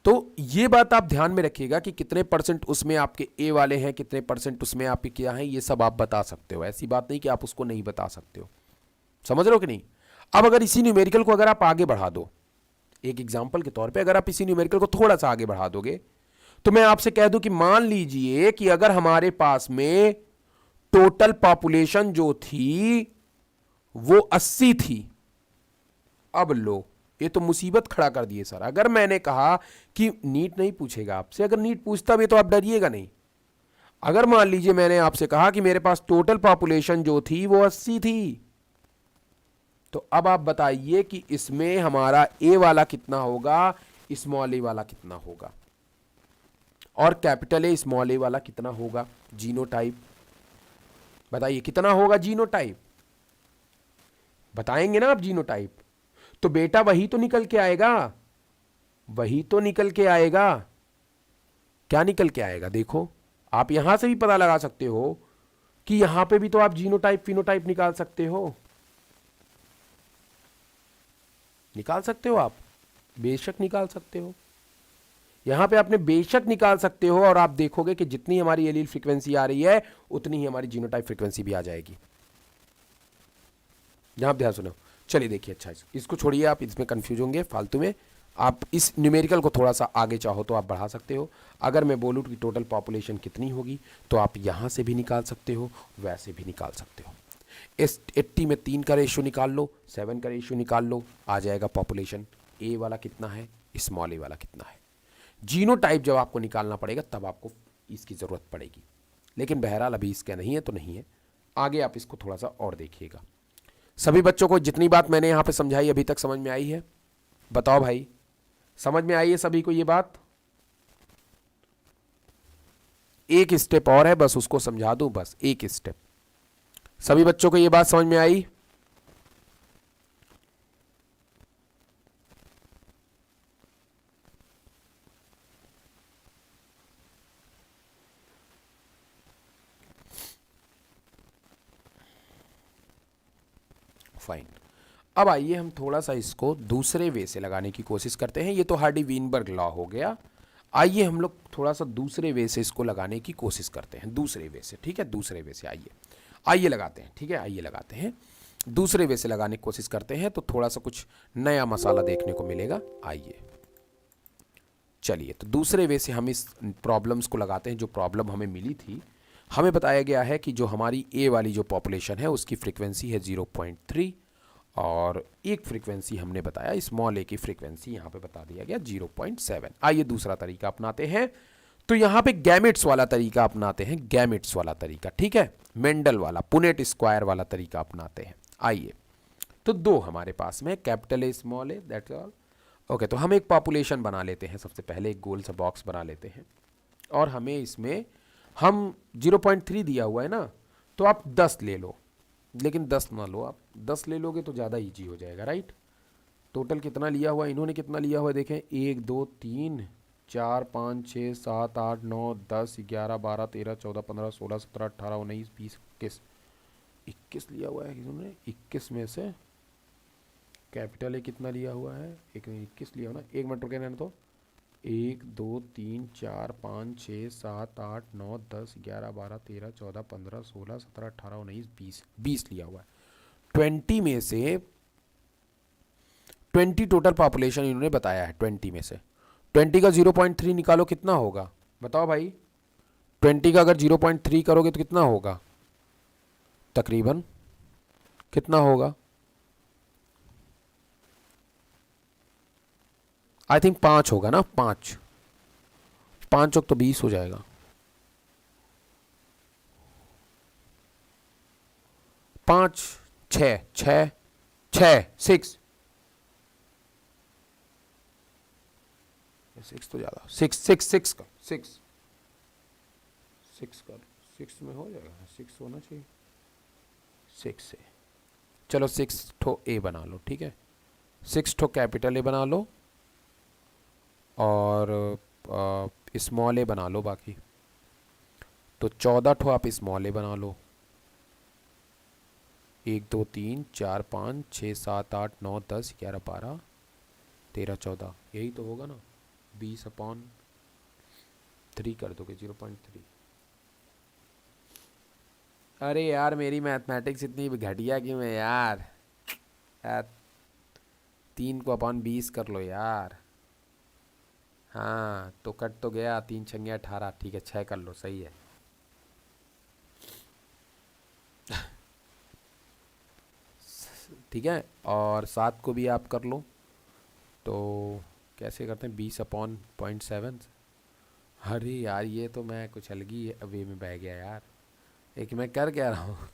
तो ये बात आप ध्यान में रखिएगा कि कितने परसेंट उसमें आपके ए वाले हैं, कितने परसेंट उसमें आपके क्या हैं, ये सब आप बता सकते हो। ऐसी बात नहीं कि आप उसको नहीं बता सकते हो। समझ रहे हो कि नहीं? अब अगर इसी न्यूमेरिकल को अगर आप आगे बढ़ा दो, एक एग्जांपल के तौर पे अगर आप इसी न्यूमेरिकल को थोड़ा सा आगे बढ़ा दोगे, तो मैं आपसे कह दूं कि मान लीजिए कि अगर हमारे पास में टोटल पॉपुलेशन जो थी वो 80 थी। अब लो, ये तो मुसीबत खड़ा कर दिए सर। अगर मैंने कहा कि नीट नहीं पूछेगा आपसे, अगर नीट पूछता भी तो आप डरिएगा नहीं। अगर मान लीजिए मैंने आपसे कहा कि मेरे पास टोटल पॉपुलेशन जो थी वो 80 थी, तो अब आप बताइए कि इसमें हमारा ए वाला कितना होगा, स्मॉल ए वाला कितना होगा, और कैपिटल ए स्मॉल ए वाला कितना होगा जीनोटाइप। बताइए कितना होगा जीनोटाइप, बताएंगे ना आप जीनोटाइप, तो बेटा वही तो निकल के आएगा, वही तो निकल के आएगा। क्या निकल के आएगा? देखो, आप यहां से भी पता लगा सकते हो कि यहां पे भी तो आप जीनोटाइप फिनोटाइप निकाल सकते हो, निकाल सकते हो आप, बेशक निकाल सकते हो। यहाँ पे आपने बेशक निकाल सकते हो और आप देखोगे कि जितनी हमारी एलील फ्रीक्वेंसी आ रही है उतनी ही हमारी जीनोटाइप फ्रीक्वेंसी भी आ जाएगी। यहाँ ध्यान सुनो, चलिए देखिए। अच्छा, इसको छोड़िए, आप इसमें कंफ्यूज होंगे फालतू में। आप इस न्यूमेरिकल को थोड़ा सा आगे चाहो तो आप बढ़ा सकते हो। अगर मैं बोलूँ कि टोटल पॉपुलेशन कितनी होगी तो आप यहाँ से भी निकाल सकते हो, वैसे भी निकाल सकते हो। इस 80 में 3 का रेशियो निकाल लो, 7 का रेशियो निकाल लो, आ जाएगा पॉपुलेशन। ए वाला कितना है, स्मॉल ए वाला कितना है। जीनोटाइप जब आपको निकालना पड़ेगा तब आपको इसकी ज़रूरत पड़ेगी, लेकिन बहरहाल अभी इसका नहीं है तो नहीं है। आगे आप इसको थोड़ा सा और देखिएगा। सभी बच्चों को जितनी बात मैंने यहाँ पे समझाई अभी तक समझ में आई है? बताओ भाई, समझ में आई है सभी को ये बात? एक स्टेप और है, बस उसको समझा दूं, बस एक स्टेप। सभी बच्चों को ये बात समझ में आई? फाइन। अब आइए हम थोड़ा सा इसको दूसरे वे से लगाने की कोशिश करते हैं। ये तो हार्डी वीनबर्ग लॉ हो गया। आइए हम लोग थोड़ा सा दूसरे वे से इसको लगाने की कोशिश करते हैं, दूसरे वे से। ठीक है, दूसरे वे से आइए लगाते हैं। ठीक है, आइए लगाते हैं, दूसरे वे से लगाने की कोशिश करते हैं तो थोड़ा सा कुछ नया मसाला देखने को मिलेगा। आइए चलिए, तो दूसरे वे से हम इस प्रॉब्लम्स को लगाते हैं। जो प्रॉब्लम हमें मिली थी, हमें बताया गया है कि जो हमारी ए वाली जो पॉपुलेशन है उसकी फ्रीक्वेंसी है 0.3 और एक फ्रीक्वेंसी हमने बताया स्मॉल ए की फ्रीक्वेंसी यहाँ पे बता दिया गया 0.7। आइए दूसरा तरीका अपनाते हैं। तो यहाँ पे गैमेट्स वाला तरीका अपनाते हैं, गैमेट्स वाला तरीका। ठीक है, मेंडल वाला, पुनेट स्क्वायर वाला तरीका अपनाते हैं। आइए, तो दो हमारे पास में, capital A small A, that's all. Okay, तो हम एक पॉपुलेशन बना लेते हैं। सबसे पहले एक गोल सा बॉक्स बना लेते हैं और हमें इसमें हम 0.3 दिया हुआ है ना, तो आप 10 ले लो, लेकिन 10 ना लो। आप 10 ले लोगे तो ज़्यादा ईजी हो जाएगा, राइट। टोटल कितना लिया हुआ, इन्होंने कितना लिया हुआ देखें, 1 2 3 4 5 6 7 8 9 10 11 12 13 14 15 16 17 18 19 20 21 21 लिया हुआ है इन्होंने। 21 में से कैपिटल ए कितना लिया हुआ है, 21 लिया हुआ ना। एक मिनट रुके रहने तो, 1 2 3 4 5 6 7 8 9 10 11 12 13 14 15 16 17 18 19 20 20 लिया हुआ है। 20 में से 20 टोटल पॉपुलेशन इन्होंने बताया है। 20 में से 20 का 0.3 निकालो, कितना होगा बताओ भाई। 20 का अगर 0.3 करोगे तो कितना होगा, तकरीबन कितना होगा? आई थिंक 5 होगा ना, 5 5 तो 20 हो जाएगा। 5 6 6 6 6 6 तो ज़्यादा, 6 6 6 का 6 6 का 6 में हो जाएगा, 6 होना चाहिए। 6 से चलो 6 ठो ए बना लो, ठीक है। 6 ठो कैपिटल ए बना लो और स्मॉल ए बना लो बाकी। तो 14 ठो आप स्मॉल ए बना लो। 1 2 3 4 5 6 7 8 9 10 11 12 13 14, यही तो होगा ना। 20/3 कर दोगे 0.3। अरे यार मेरी मैथमेटिक्स इतनी घटिया क्यों है यार। 3 को अपॉन 20 कर लो यार। हाँ तो कट तो गया, 3 छंगे 18, ठीक है 6 कर लो, सही है। ठीक है, और 7 को भी आप कर लो। तो कैसे करते हैं, 20/0.7। अरे यार ये तो मैं कुछ अलग ही वे में बह गया यार। एक मैं कर क्या रहा हूँ।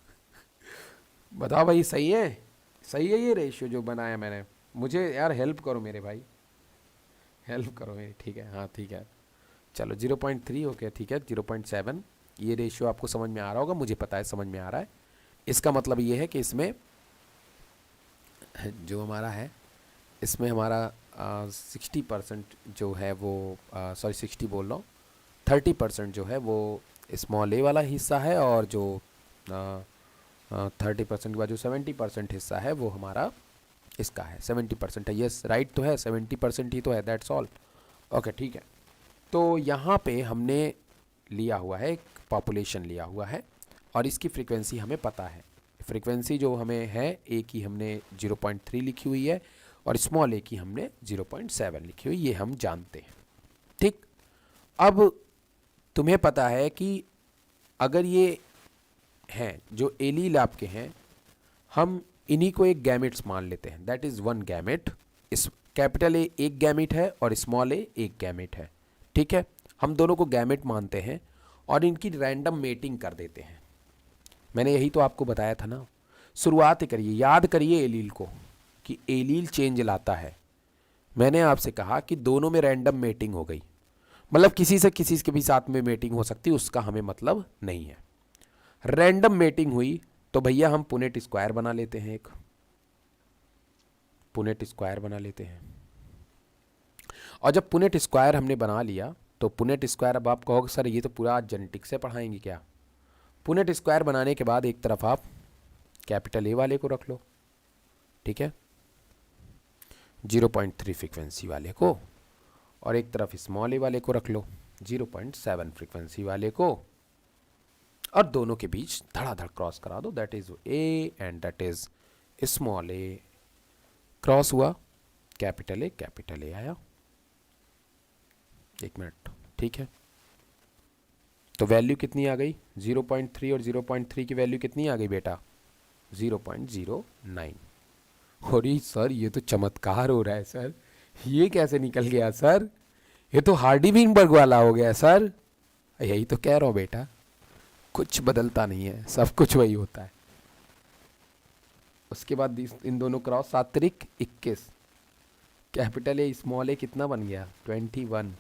बताओ भाई, सही है? सही है ये रेशियो जो बनाया मैंने? मुझे यार हेल्प करो मेरे भाई, हेल्प करो मेरी। ठीक है, हाँ ठीक है, चलो 0.3 हो गया, ठीक है 0.7। ये रेशियो आपको समझ में आ रहा होगा, मुझे पता है समझ में आ रहा है। इसका मतलब ये है कि इसमें जो हमारा है, इसमें हमारा 60% जो है वो, सॉरी 60 बोल रहा हूँ, 30% जो है वो स्मॉल ए वाला हिस्सा है, और जो 30% के बाद जो 70% हिस्सा है वो हमारा इसका है, 70% है। यस राइट तो है, 70% ही तो है, दैट्स ऑल। ओके ठीक है, तो यहाँ पे हमने लिया हुआ है, एक पॉपुलेशन लिया हुआ है और इसकी फ्रीक्वेंसी हमें पता है। फ्रीक्वेंसी जो हमें है, ए की हमने 0.3 लिखी हुई है और स्मॉल ए की हमने 0.7 लिखी हुई, ये हम जानते हैं। ठीक, अब तुम्हें पता है कि अगर ये हैं जो एलील आपके हैं, हम इन्हीं को एक गैमेट्स मान लेते हैं, दैट इज़ वन गैमेट। इस कैपिटल ए एक गैमेट है और स्मॉल ए एक गैमेट है। ठीक है, हम दोनों को गैमेट मानते हैं और इनकी रैंडम मेटिंग कर देते हैं। मैंने यही तो आपको बताया था ना, शुरुआत करिए, याद करिए एलील को कि एलील चेंज लाता है। मैंने आपसे कहा कि दोनों में रैंडम मेटिंग हो गई, मतलब किसी से किसी के भी साथ में मेटिंग हो सकती है, उसका हमें मतलब नहीं है। रैंडम मेटिंग हुई तो भैया हम पुनेट स्क्वायर बना लेते हैं, एक पुनेट स्क्वायर बना लेते हैं। और जब पुनेट स्क्वायर हमने बना लिया तो पुनेट स्क्वायर, अब आप कहोगे सर ये तो पूरा जेनेटिक्स से पढ़ाएंगे क्या। पुनेट स्क्वायर बनाने के बाद एक तरफ आप कैपिटल ए वाले को रख लो, ठीक है, 0.3 फ्रीक्वेंसी वाले को, और एक तरफ स्मॉल ए वाले को रख लो 0.7 फ्रीक्वेंसी वाले को, और दोनों के बीच धड़ाधड़ क्रॉस करा दो, that is A and that is small A. Cross हुआ, कैपिटल ए आया। एक मिनट, ठीक है, तो वैल्यू कितनी आ गई 0.3, और 0.3 की वैल्यू कितनी आ गई बेटा 0.09। अरे सर ये तो चमत्कार हो रहा है सर, ये कैसे निकल गया सर, ये तो हार्डी-विनबर्ग वाला हो गया सर। यही तो कह रहा हूँ बेटा, कुछ बदलता नहीं है, सब कुछ वही होता है। उसके बाद इन दोनों क्रॉस 7 त्रिक 21, कैपिटल ए स्मॉल ए कितना बन गया 21।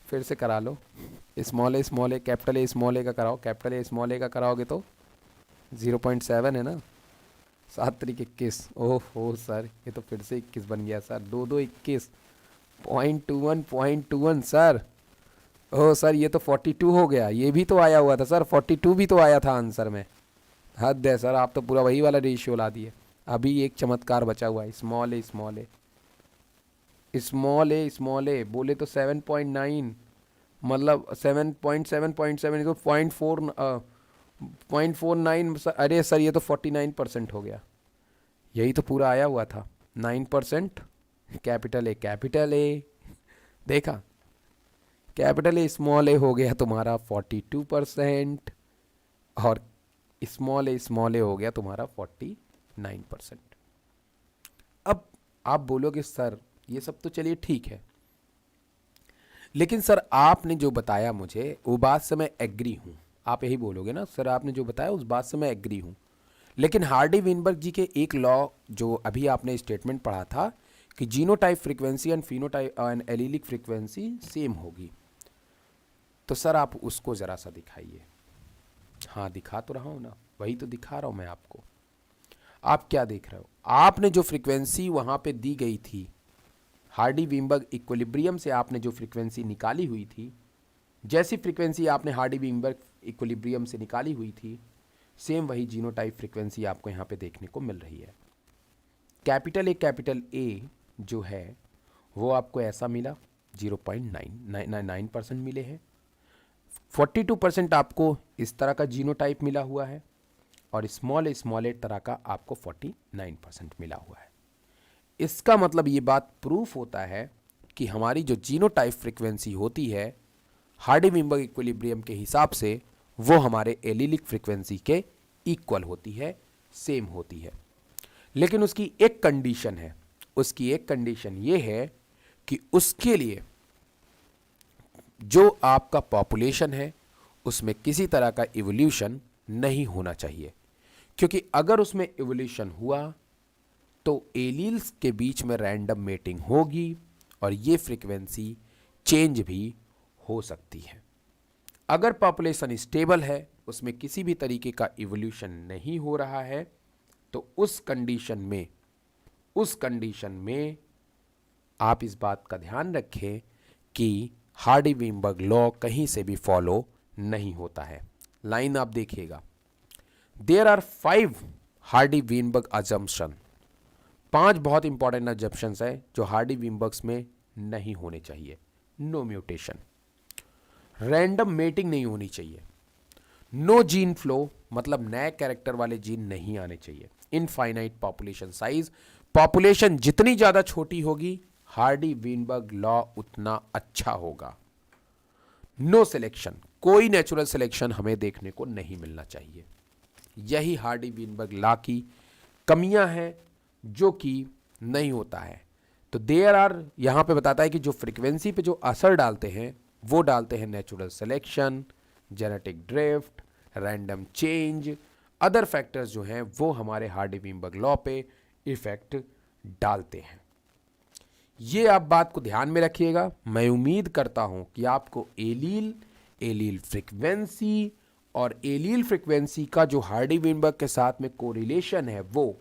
फिर से करा लो, small a capital A small a का कराओ, कैपिटल ए स्मॉल ए का कराओगे तो 0.7 है ना, 7 त्रिक 21। ओहो सर ये तो फिर से 21 बन गया सर, 2 2 21, 0.21 सर। ओह सर ये तो 42 हो गया, ये भी तो आया हुआ था सर, 42 भी तो आया था आंसर में। हद है सर, आप तो पूरा वही वाला रेशियो ला दिए। अभी एक चमत्कार बचा हुआ है, स्मॉल ए बोले तो 7.9, मतलब 7.7 तो 0.49। अरे सर ये तो 49% हो गया, यही तो पूरा आया हुआ था 9%। कैपिटल ए देखा, कैपिटल ए स्मॉल ए हो गया तुम्हारा 42%, और स्मॉल ए हो गया तुम्हारा 49%। अब आप बोलोगे सर ये सब तो चलिए ठीक है, लेकिन सर आपने जो बताया मुझे वो बात से मैं एग्री हूँ। आप यही बोलोगे ना, सर आपने जो बताया उस बात से मैं एग्री हूँ, लेकिन हार्डी-विनबर्ग जी के एक लॉ जो अभी आपने स्टेटमेंट पढ़ा था कि genotype frequency and phenotype and allelic frequency same होगी, तो सर आप उसको ज़रा सा दिखाइए। हाँ दिखा तो रहा हूँ ना, वही तो दिखा रहा हूँ मैं आपको। आप क्या देख रहे हो, आपने जो फ्रीक्वेंसी वहाँ पे दी गई थी हार्डी-विनबर्ग इक्विलिब्रियम से, आपने जो फ्रीक्वेंसी निकाली हुई थी, जैसी फ्रीक्वेंसी आपने हार्डी-विनबर्ग इक्विलिब्रियम से निकाली हुई थी, सेम वही जीनोटाइप फ्रीक्वेंसी आपको यहाँ पे देखने को मिल रही है। कैपिटल ए जो है वो आपको ऐसा मिला 0.9% मिले हैं, 42% आपको इस तरह का जीनोटाइप मिला हुआ है, और स्मॉल ए तरह का आपको 49% मिला हुआ है। इसका मतलब ये बात प्रूफ होता है कि हमारी जो जीनोटाइप फ्रीक्वेंसी होती है हार्डी-विनबर्ग इक्विलिब्रियम के हिसाब से, वो हमारे एलीलिक फ्रीक्वेंसी के इक्वल होती है, सेम होती है। लेकिन उसकी एक कंडीशन है, उसकी एक कंडीशन ये है कि उसके लिए जो आपका पॉपुलेशन है उसमें किसी तरह का इवोल्यूशन नहीं होना चाहिए, क्योंकि अगर उसमें इवोल्यूशन हुआ तो एलील्स के बीच में रैंडम मेटिंग होगी और ये फ्रीक्वेंसी चेंज भी हो सकती है। अगर पॉपुलेशन स्टेबल है, उसमें किसी भी तरीके का इवोल्यूशन नहीं हो रहा है, तो उस कंडीशन में आप इस बात का ध्यान रखें कि हार्डी-विनबर्ग लॉ कहीं से भी फॉलो नहीं होता है। लाइन आप देखिएगा, देयर आर 5 हार्डी-विनबर्ग अजम्पशन, 5 बहुत इंपॉर्टेंट अजम्पशंस है जो हार्डी-विनबर्ग्स में नहीं होने चाहिए, नो म्यूटेशन, रैंडम मेटिंग नहीं होनी चाहिए, नो जीन फ्लो मतलब नए कैरेक्टर वाले जीन नहीं आने चाहिए, इनफाइनाइट पॉपुलेशन साइज, पॉपुलेशन जितनी ज्यादा छोटी होगी हार्डी वीनबर्ग लॉ उतना अच्छा होगा, नो सिलेक्शन, कोई नेचुरल सिलेक्शन हमें देखने को नहीं मिलना चाहिए। यही हार्डी वीनबर्ग लॉ की कमियां हैं जो कि नहीं होता है। तो देयर आर, यहां पे बताता है कि जो फ्रीक्वेंसी पे जो असर डालते हैं वो डालते हैं natural selection, genetic drift, random change, other factors जो हैं वो हमारे हार्डी वीनबर्ग लॉ पे इफेक्ट डालते हैं। ये आप बात को ध्यान में रखिएगा। मैं उम्मीद करता हूं कि आपको एलील फ्रीक्वेंसी और एलील फ्रीक्वेंसी का जो हार्डी वीनबर्ग के साथ में कोरिलेशन है वो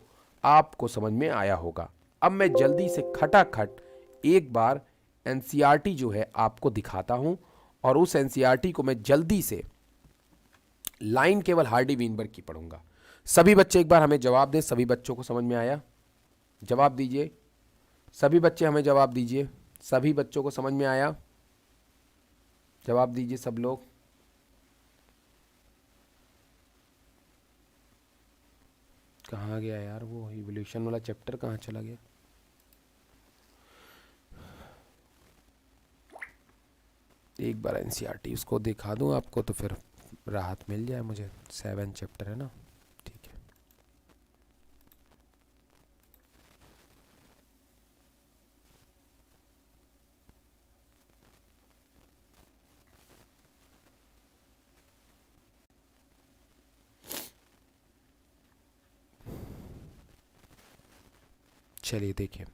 आपको समझ में आया होगा। अब मैं जल्दी से खटाखट एक बार एनसीईआरटी जो है आपको दिखाता हूं और उस एनसीईआरटी को मैं जल्दी से लाइन केवल हार्डी वीनबर्ग की पढ़ूंगा। सभी बच्चे एक बार हमें जवाब दें, सभी बच्चों को समझ में आया? जवाब दीजिए, सभी बच्चे हमें जवाब दीजिए, सभी बच्चों को समझ में आया? जवाब दीजिए सब लोग। कहाँ गया यार वो इवोल्यूशन वाला चैप्टर, कहाँ चला गया? एक बार एनसीईआरटी उसको दिखा दूं आपको तो फिर राहत मिल जाए मुझे। 7 चैप्टर है ना, ठीक है। चलिए देखिए,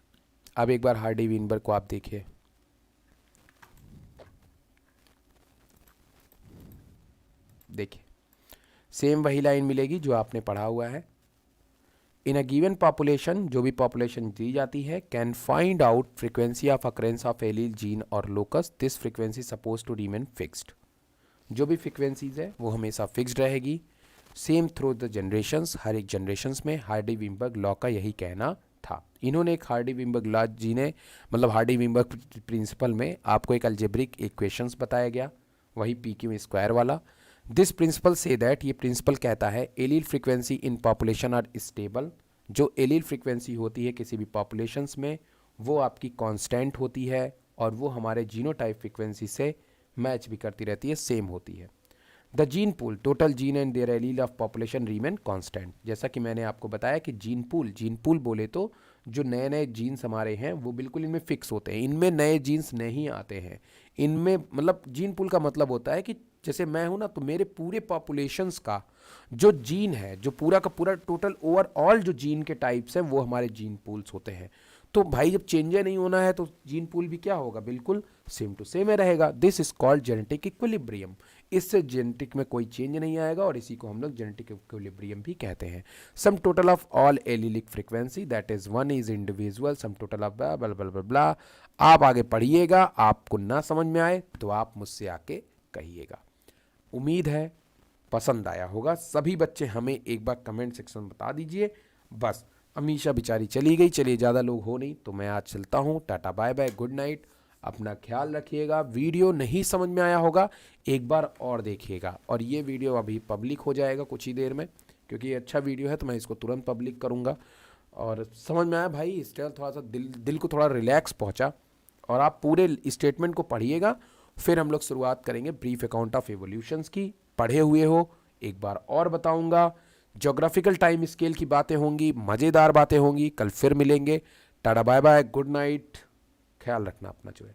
अब एक बार हार्डी वीनबर्ग को आप देखिए। देखिए सेम वही लाइन मिलेगी जो आपने पढ़ा हुआ है। इन अ गिवन पॉपुलेशन, जो भी पॉपुलेशन दी जाती है, can find out frequency of occurrence of allele gene और locus, this frequency suppose to remain fixed. जो भी फ्रीक्वेंसीज है वो हमेशा फिक्स्ड रहेगी। सेम थ्रू द जनरेशंस, हर एक जनरेशंस में हार्डी वीनबर्ग लॉ का यही कहना था। इन्होंने एक हार्डी वीनबर्ग लॉ जी ने, मतलब हार्डी वीनबर्ग प्रिंसिपल में आपको एक अलजेब्रिक इक्वेशंस बताया गया, वही पी क्यू स्क्वायर वाला। दिस प्रिंसिपल से दैट, ये प्रिंसिपल कहता है allele frequency in population are stable. जो एलील फ्रीक्वेंसी होती है किसी भी पॉपुलेशंस में वो आपकी कांस्टेंट होती है और वो हमारे जीनोटाइप फ्रीक्वेंसी से मैच भी करती रहती है, सेम होती है। The gene pool, total gene and their allele of population remain constant. जैसा कि मैंने आपको बताया कि जीन पूल बोले तो जो नए नए जीन्स हमारे हैं वो बिल्कुल इनमें फिक्स होते हैं, इनमें नए जीन्स नहीं आते हैं। इनमें मतलब जीन पूल का मतलब होता है कि जैसे मैं हूं ना, तो मेरे पूरे पॉपुलेशंस का जो जीन है, जो पूरा का पूरा टोटल ओवरऑल जो जीन के टाइप्स हैं वो हमारे जीन पूल्स होते हैं। तो भाई जब चेंज नहीं होना है तो जीन पूल भी क्या होगा, बिल्कुल सेम टू सेम ही रहेगा। This is called genetic equilibrium. इससे जेनेटिक में कोई चेंज नहीं आएगा और इसी को हम लोग जेनेटिक इक्विलिब्रियम भी कहते हैं। Sum total of all allelic frequency that is one is individual, sum total of blah blah blah blah. आप आगे पढ़िएगा, आपको ना समझ में आए तो आप मुझसे आके कहिएगा। उम्मीद है पसंद आया होगा। सभी बच्चे हमें एक बार कमेंट सेक्शन में बता दीजिए। बस अमीशा बेचारी चली गई, चलिए ज़्यादा लोग हो नहीं तो मैं आज चलता हूँ। Tata bye bye, good night, अपना ख्याल रखिएगा। वीडियो नहीं समझ में आया होगा एक बार और देखिएगा, और ये वीडियो अभी पब्लिक हो जाएगा कुछ ही देर में, क्योंकि ये अच्छा वीडियो है तो मैं इसको तुरंत पब्लिक करूँगा। और समझ में आया भाई, इससे थोड़ा सा दिल को थोड़ा रिलैक्स पहुँचा, और आप पूरे स्टेटमेंट को पढ़िएगा। फिर हम लोग शुरुआत करेंगे ब्रीफ अकाउंट ऑफ एवोल्यूशंस की। पढ़े हुए हो एक बार और बताऊंगा। ज्योग्राफिकल टाइम स्केल की बातें होंगी, मज़ेदार बातें होंगी। कल फिर मिलेंगे। Tata bye bye, good night, ख्याल रखना अपना जो है।